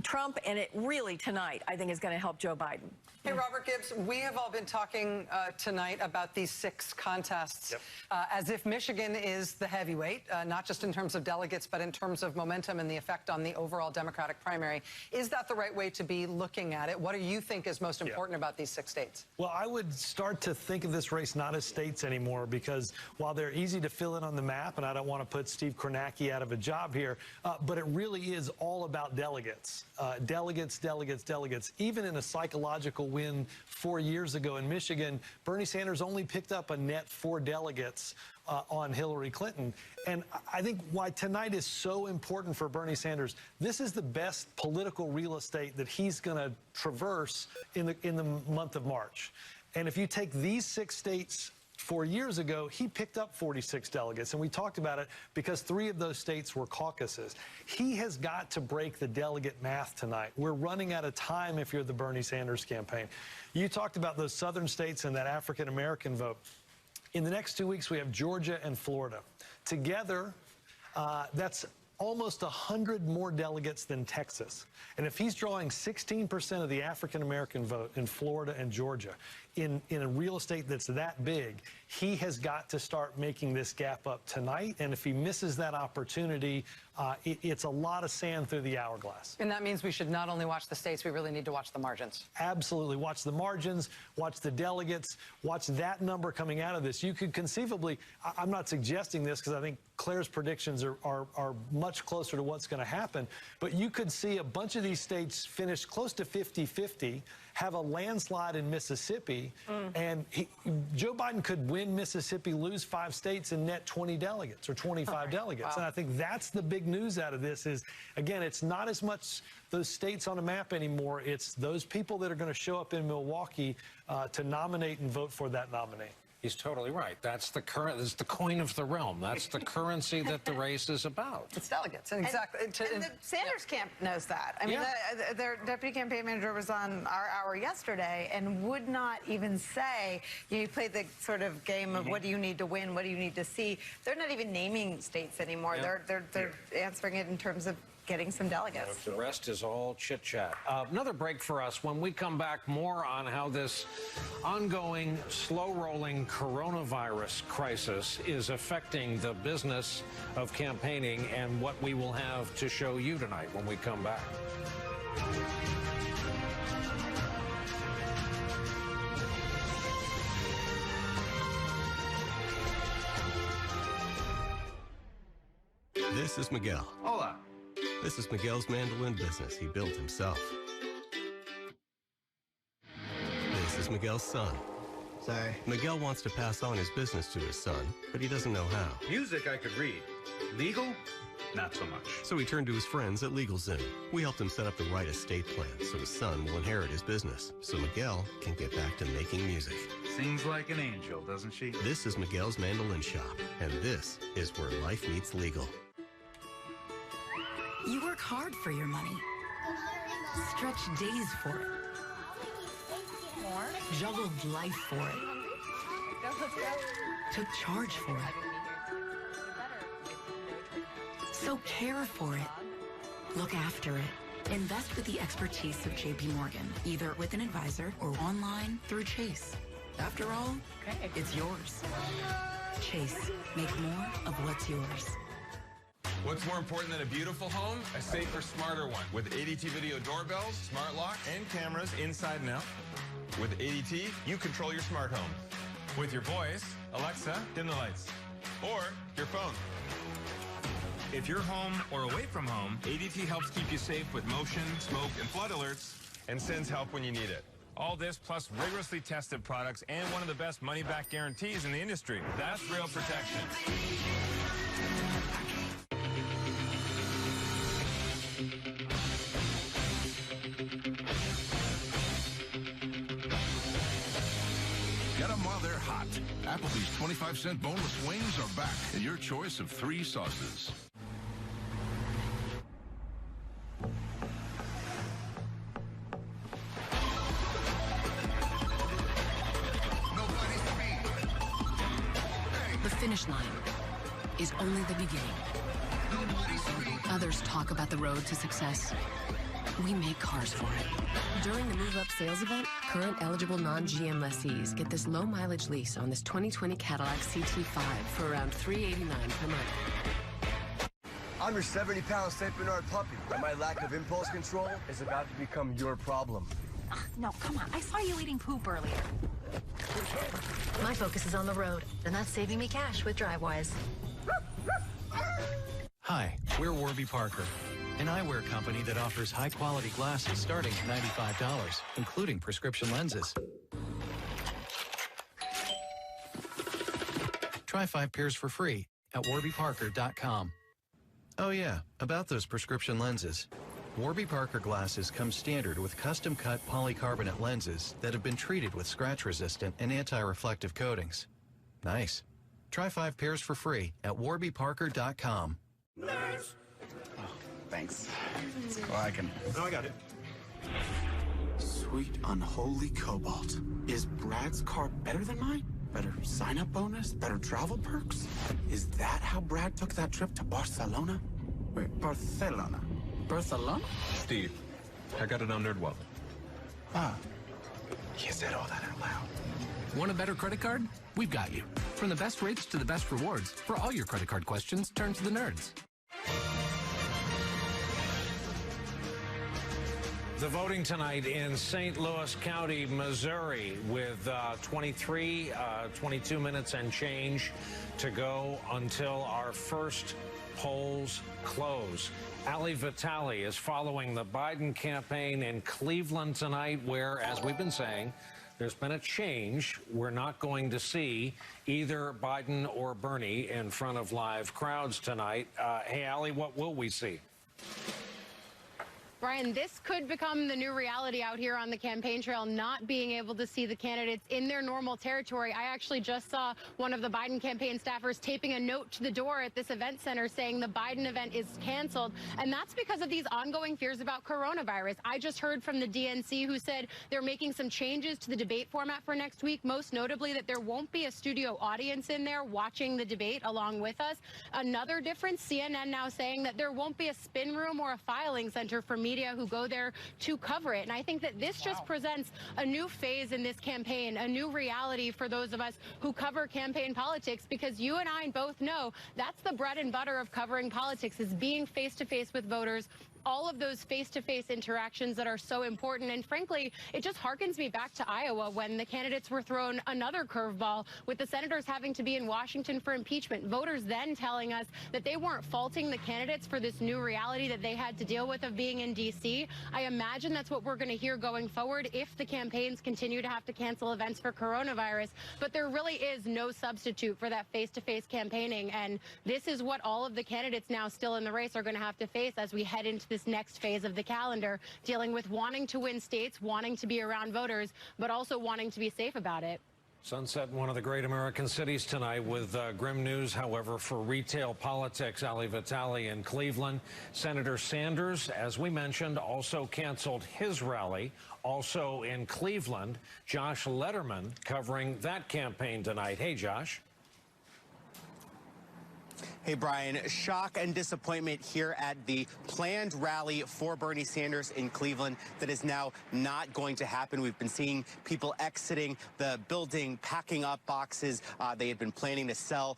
Trump, and it really tonight I think is going to help Joe Biden. Hey, Robert Gibbs, we have all been talking tonight about these 6 contests as if Michigan is the heavyweight, not just in terms of delegates, but in terms of momentum and the effect on the overall Democratic primary. Is that the right way to be looking at it? What do you think is most important about these 6 states? Well, I would start to think of this race not as states anymore, because while they're easy to fill in on the map, and I don't want to put Steve Kornacki out of a job here, but it really is all about delegates. Delegates, delegates, delegates. Even in a psychological win 4 years ago in Michigan, Bernie Sanders only picked up a net 4 delegates on Hillary Clinton. And I think why tonight is so important for Bernie Sanders, this is the best political real estate that he's going to traverse in the month of March. And if you take these 6 states 4 years ago, he picked up 46 delegates, and we talked about it because 3 of those states were caucuses. He has got to break the delegate math tonight. We're running out of time if you're the Bernie Sanders campaign. You talked about those southern states and that African-American vote. In the next 2 weeks, we have Georgia and Florida. Together, that's almost 100 more delegates than Texas. And if he's drawing 16% of the African-American vote in Florida and Georgia, in a real estate that's that big, he has got to start making this gap up tonight. And if he misses that opportunity, it's a lot of sand through the hourglass. And that means we should not only watch the states, we really need to watch the margins. Absolutely. Watch the margins, watch the delegates, watch that number coming out of this. You could conceivably, I'm not suggesting this because I think Claire's predictions are much closer to what's going to happen. But you could see a bunch of these states finish close to 50-50, have a landslide in Mississippi, and Joe Biden could win Mississippi, lose 5 states, and net 20 delegates or 25 delegates. Wow. And I think that's the big news out of this is, again, it's not as much those states on a map anymore. It's those people that are going to show up in Milwaukee to nominate and vote for that nominee. He's totally right. That's the coin of the realm. That's the currency that the race is about. It's delegates. And exactly. And the Sanders camp knows that. I mean, their deputy campaign manager was on our hour yesterday and would not even say, you play the sort of game of what do you need to win, what do you need to see. They're not even naming states anymore. They're answering it in terms of getting some delegates. The rest is all chit-chat. Another break for us. When we come back, more on how this ongoing, slow-rolling coronavirus crisis is affecting the business of campaigning and what we will have to show you tonight when we come back. This is Miguel. Hola. This is Miguel's mandolin business he built himself. This is Miguel's son. Sorry. Miguel wants to pass on his business to his son, but he doesn't know how. Music I could read. Legal? Not so much. So he turned to his friends at LegalZoom. We helped him set up the right estate plan so his son will inherit his business, so Miguel can get back to making music. Sings like an angel, doesn't she? This is Miguel's mandolin shop, and this is where life meets legal. You work hard for your money. Stretch days for it. More? Juggled life for it. Took charge for it. So care for it. Look after it. Invest with the expertise of JP Morgan, either with an advisor or online through Chase. After all, it's yours. Chase, make more of what's yours. What's more important than a beautiful home? A safer, smarter one. With ADT video doorbells, smart locks, and cameras inside and out. With ADT, you control your smart home. With your voice, Alexa, dim the lights. Or your phone. If you're home or away from home, ADT helps keep you safe with motion, smoke, and flood alerts, and sends help when you need it. All this plus rigorously tested products and one of the best money-back guarantees in the industry. That's real protection. Get them while they're hot. Applebee's 25-cent boneless wings are back in your choice of 3 sauces. The finish line is only the beginning. Others talk about the road to success. We make cars for it. During the Move Up sales event, current eligible non-GM lessees get this low-mileage lease on this 2020 Cadillac CT5 for around $389 per month. I'm your 70-pound St. Bernard puppy, and my lack of impulse control is about to become your problem. No, come on. I saw you eating poop earlier. My focus is on the road, and that's saving me cash with DriveWise. Hi, we're Warby Parker, an eyewear company that offers high-quality glasses starting at $95, including prescription lenses. Try 5 pairs for free at warbyparker.com. Oh yeah, about those prescription lenses. Warby Parker glasses come standard with custom-cut polycarbonate lenses that have been treated with scratch-resistant and anti-reflective coatings. Nice. Try 5 pairs for free at warbyparker.com. Nurse. Oh, thanks. Well, I can. No, I got it. Sweet unholy cobalt. Is Brad's car better than mine? Better sign-up bonus? Better travel perks? Is that how Brad took that trip to Barcelona? Wait, Barcelona? Barcelona? Steve, I got it on NerdWallet. Ah. You said all that out loud. Want a better credit card? We've got you. From the best rates to the best rewards, for all your credit card questions, turn to the nerds. The voting tonight in St. Louis County, Missouri, with 22 minutes and change to go until our first polls close. Ali Vitale is following the Biden campaign in Cleveland tonight, where, as we've been saying, there's been a change. We're not going to see either Biden or Bernie in front of live crowds tonight. Hey, Ali, what will we see? Brian, this could become the new reality out here on the campaign trail, not being able to see the candidates in their normal territory. I actually just saw one of the Biden campaign staffers taping a note to the door at this event center saying the Biden event is canceled, and that's because of these ongoing fears about coronavirus. I just heard from the DNC who said they're making some changes to the debate format for next week, most notably that there won't be a studio audience in there watching the debate along with us. Another difference, CNN now saying that there won't be a spin room or a filing center for media who go there to cover it. And I think that this just presents a new phase in this campaign, a new reality for those of us who cover campaign politics, because you and I both know that's the bread and butter of covering politics, is being face-to-face with voters, all of those face-to-face interactions that are so important. And frankly, it just harkens me back to Iowa when the candidates were thrown another curveball with the senators having to be in Washington for impeachment. Voters then telling us that they weren't faulting the candidates for this new reality that they had to deal with of being in D.C. I imagine that's what we're going to hear going forward if the campaigns continue to have to cancel events for coronavirus. But there really is no substitute for that face-to-face campaigning. And this is what all of the candidates now still in the race are going to have to face as we head into this next phase of the calendar, dealing with wanting to win states, wanting to be around voters, but also wanting to be safe about it. Sunset in one of the great American cities tonight with grim news, however, for retail politics. Ali Vitale in Cleveland. Senator Sanders, as we mentioned, also canceled his rally. Also in Cleveland, Josh Letterman covering that campaign tonight. Hey, Josh. Hey, Brian, shock and disappointment here at the planned rally for Bernie Sanders in Cleveland that is now not going to happen. We've been seeing people exiting the building, packing up boxes. They had been planning to sell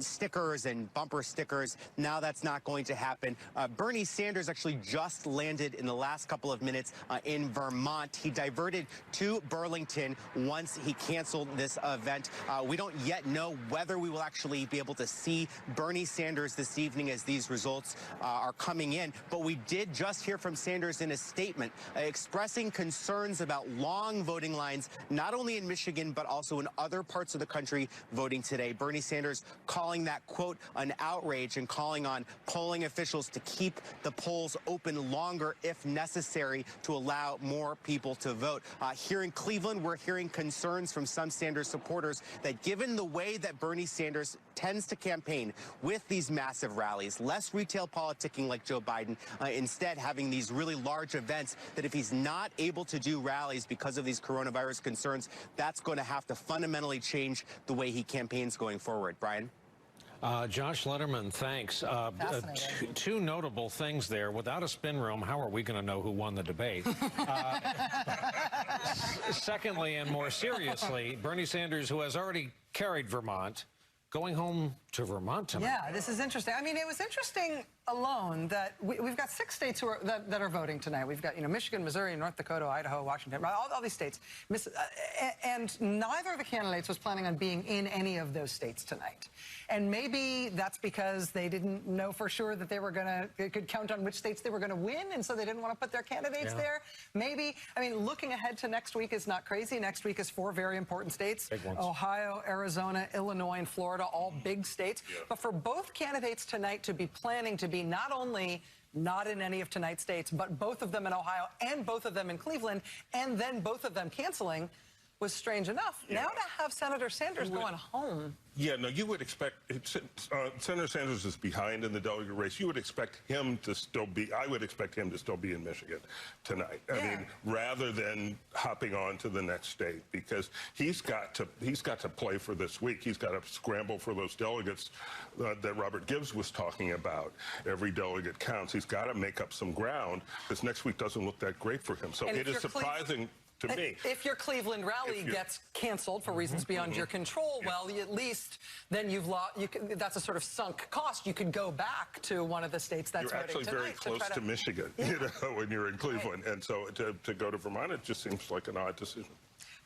stickers and bumper stickers. Now that's not going to happen. Bernie Sanders actually just landed in the last couple of minutes in Vermont. He diverted to Burlington once he canceled this event. We don't yet know whether we will actually be able to see Bernie Sanders this evening as these results are coming in. But we did just hear from Sanders in a statement expressing concerns about long voting lines, not only in Michigan, but also in other parts of the country voting today. Bernie Sanders calling that, quote, an outrage, and calling on polling officials to keep the polls open longer if necessary to allow more people to vote. Here in Cleveland, we're hearing concerns from some Sanders supporters that given the way that Bernie Sanders tends to campaign with these massive rallies, less retail politicking like Joe Biden, instead having these really large events, that if he's not able to do rallies because of these coronavirus concerns, that's going to have to fundamentally change the way he campaigns going forward. Brian? Josh Letterman, thanks. Two notable things there. Without a spin room, how are we going to know who won the debate? Secondly, and more seriously, Bernie Sanders, who has already carried Vermont, going home to Vermont tonight. Yeah, this is interesting. I mean, it was interesting alone that we've got 6 states who are, that are voting tonight. We've got, Michigan, Missouri, North Dakota, Idaho, Washington, all these states. And neither of the candidates was planning on being in any of those states tonight. And maybe that's because they didn't know for sure that they could count on which states they were going to win, and so they didn't want to put their candidates there. Maybe, I mean, looking ahead to next week is not crazy. Next week is 4 very important states: Ohio, Arizona, Illinois, and Florida, all big states. But for both candidates tonight to be planning to be not only not in any of tonight's states, but both of them in Ohio and both of them in Cleveland, and then both of them canceling, was strange enough. Now to have Senator Sanders going home. Yeah, no, you would expect, Senator Sanders is behind in the delegate race. You would expect him to still be, I would expect him to still be in Michigan tonight. I mean, rather than hopping on to the next state, because he's got to play for this week. He's got to scramble for those delegates that Robert Gibbs was talking about. Every delegate counts. He's got to make up some ground, because next week doesn't look that great for him. So it is surprising to me. If your Cleveland rally gets canceled for reasons beyond your control, well, at least then you've lost. That's a sort of sunk cost. You could go back to one of the states that's you're actually very close to Michigan, when you're in Cleveland, and so to go to Vermont, it just seems like an odd decision.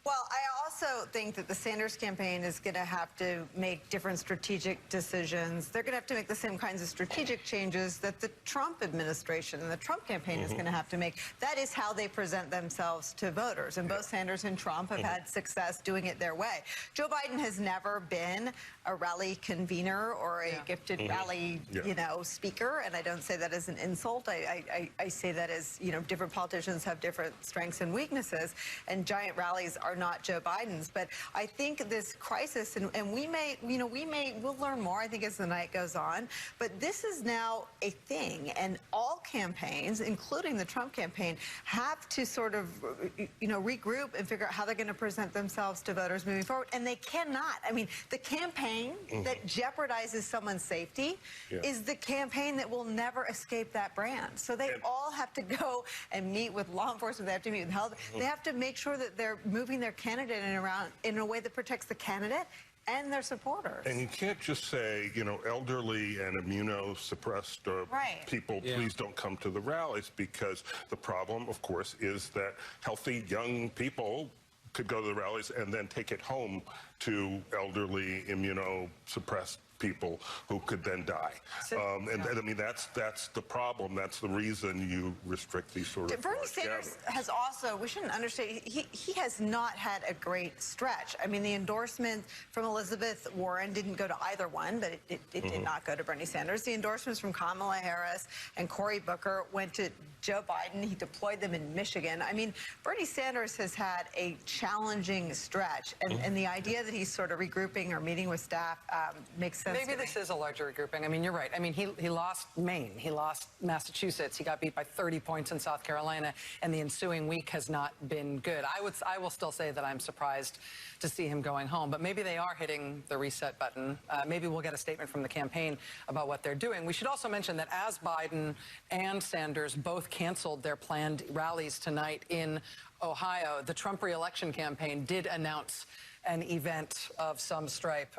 Well, I also also think that the Sanders campaign is going to have to make different strategic decisions. They're going to have to make the same kinds of strategic changes that the Trump administration and the Trump campaign is going to have to make. That is how they present themselves to voters. And both Sanders and Trump have had success doing it their way. Joe Biden has never been a rally convener or a gifted rally, you know, speaker. And I don't say that as an insult. I say that as, you know, different politicians have different strengths and weaknesses. And giant rallies are not Joe Biden's. But I think this crisis, and we may, you know, we'll learn more, I think, as the night goes on. But this is now a thing. And all campaigns, including the Trump campaign, have to sort of, you know, regroup and figure out how they're going to present themselves to voters moving forward. And they cannot. I mean, the campaign that jeopardizes someone's safety is the campaign that will never escape that brand. So they all have to go and meet with law enforcement. They have to meet with health. They have to make sure that they're moving their candidate around in a way that protects the candidate and their supporters. And you can't just say, you know, elderly and immunosuppressed people, please don't come to the rallies, because the problem, of course, is that healthy young people could go to the rallies and then take it home to elderly, immunosuppressed people who could then die. And I mean, that's the problem. That's the reason you restrict these sort of Bernie Sanders has also, we shouldn't understate, he has not had a great stretch. I mean, the endorsement from Elizabeth Warren didn't go to either one, but it did not go to Bernie Sanders. The endorsements from Kamala Harris and Cory Booker went to Joe Biden. He deployed them in Michigan. I mean, Bernie Sanders has had a challenging stretch, and the idea that he's sort of regrouping or meeting with staff makes sense. Maybe this is a larger regrouping. I mean, you're right. I mean, he lost Maine. He lost Massachusetts. He got beat by 30 points in South Carolina, and the ensuing week has not been good. I will still say that I'm surprised to see him going home, but maybe they are hitting the reset button. Maybe we'll get a statement from the campaign about what they're doing. We should also mention that as Biden and Sanders both canceled their planned rallies tonight in Ohio, the Trump re-election campaign did announce an event of some stripe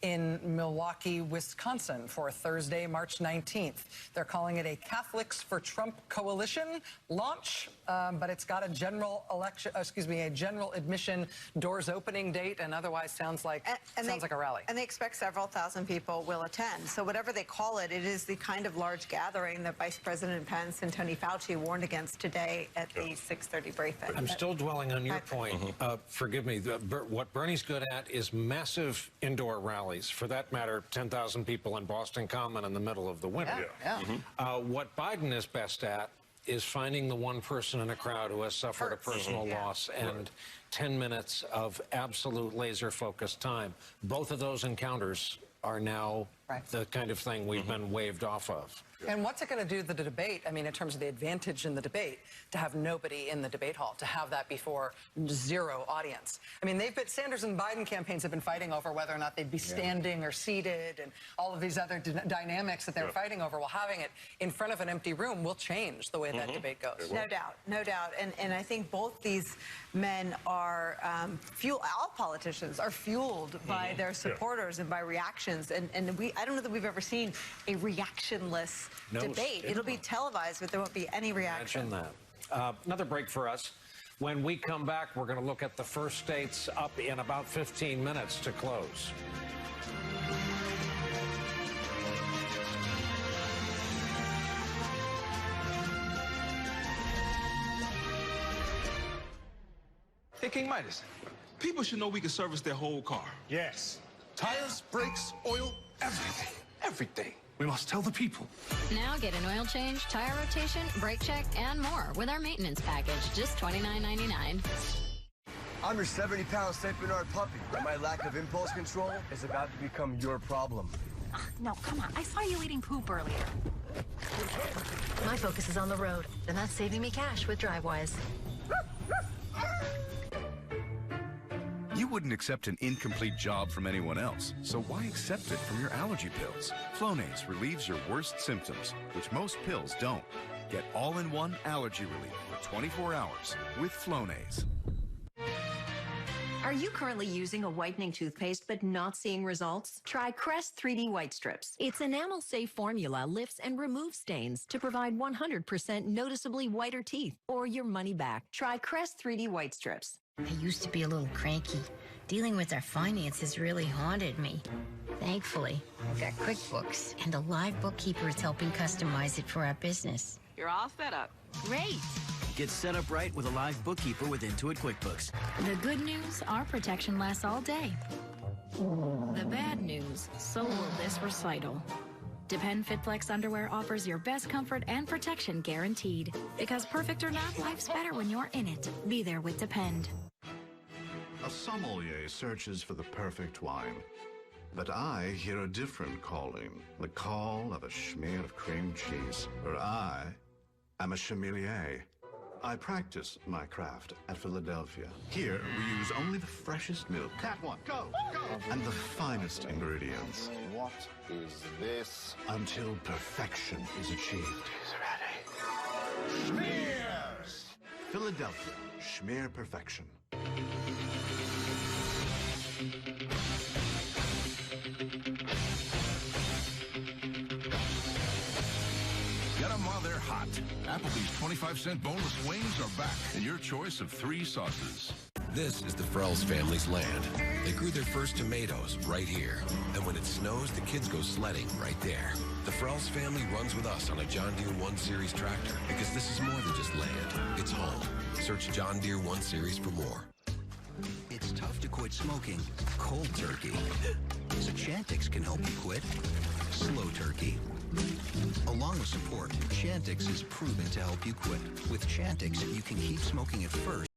in Milwaukee, Wisconsin for Thursday, March 19th. They're calling it a Catholics for Trump coalition launch, but it's got a general admission doors opening date, and otherwise sounds like a rally. And they expect several thousand people will attend. So whatever they call it, it is the kind of large gathering that Vice President Pence and Tony Fauci warned against today at the 6:30 briefing. I'm still dwelling on your point. Forgive me. What Bernie's good at is massive indoor rallies. For that matter, 10,000 people in Boston Common in the middle of the winter. What Biden is best at is finding the one person in a crowd who has suffered a personal loss and 10 minutes of absolute laser-focused time. Both of those encounters are now the kind of thing we've been waved off of. And what's it going to do to the debate? I mean, in terms of the advantage in the debate, to have nobody in the debate hall, to have that before zero audience. I mean, Sanders and Biden campaigns have been fighting over whether or not they'd be standing or seated, and all of these other dynamics that they were fighting over. Well, having it in front of an empty room will change the way that debate goes. No doubt, no doubt. And I think both these men are all politicians are fueled by their supporters and by reactions. And I don't know that we've ever seen a reactionless debate. It'll be televised, but there won't be any reaction. Imagine that. Another break for us. When we come back, we're going to look at the first states up in about 15 minutes to close. Hey, King Midas, people should know we can service their whole car. Yes. Tires, brakes, oil, everything. Everything. We must tell the people. Now get an oil change, tire rotation, brake check, and more with our maintenance package, just $29.99. I'm your 70-pound St. Bernard puppy, and my lack of impulse control is about to become your problem. No, come on. I saw you eating poop earlier. My focus is on the road, and that's saving me cash with DriveWise. You wouldn't accept an incomplete job from anyone else, so why accept it from your allergy pills? Flonase relieves your worst symptoms, which most pills don't. Get all-in-one allergy relief for 24 hours with Flonase. Are you currently using a whitening toothpaste but not seeing results? Try Crest 3D White Strips. Its enamel-safe formula lifts and removes stains to provide 100% noticeably whiter teeth or your money back. Try Crest 3D White Strips. I used to be a little cranky. Dealing with our finances really haunted me. Thankfully, I've got QuickBooks, and a live bookkeeper is helping customize it for our business. You're all set up. Great! Get set up right with a live bookkeeper with Intuit QuickBooks. The good news, our protection lasts all day. The bad news, so will this recital. Depend FitFlex underwear offers your best comfort and protection guaranteed. Because perfect or not, life's better when you're in it. Be there with Depend. A sommelier searches for the perfect wine. But I hear a different calling, the call of a schmear of cream cheese. For I am a sommelier. I practice my craft at Philadelphia. Here, we use only the freshest milk. That one, go, go! And the finest ingredients. What is this? Until perfection is achieved. He's ready. Schmears! Philadelphia, schmear perfection. Get them while they're hot. Applebee's 25-cent boneless wings are back in your choice of 3 sauces. This is the Pls family's land. They grew their first tomatoes right here. And when it snows, the kids go sledding right there. The Pls family runs with us on a John Deere 1 Series tractor because this is more than just land. It's home. Search John Deere 1 Series for more. It's tough to quit smoking cold turkey. So Chantix can help you quit slow turkey. Along with support, Chantix is proven to help you quit. With Chantix, you can keep smoking at first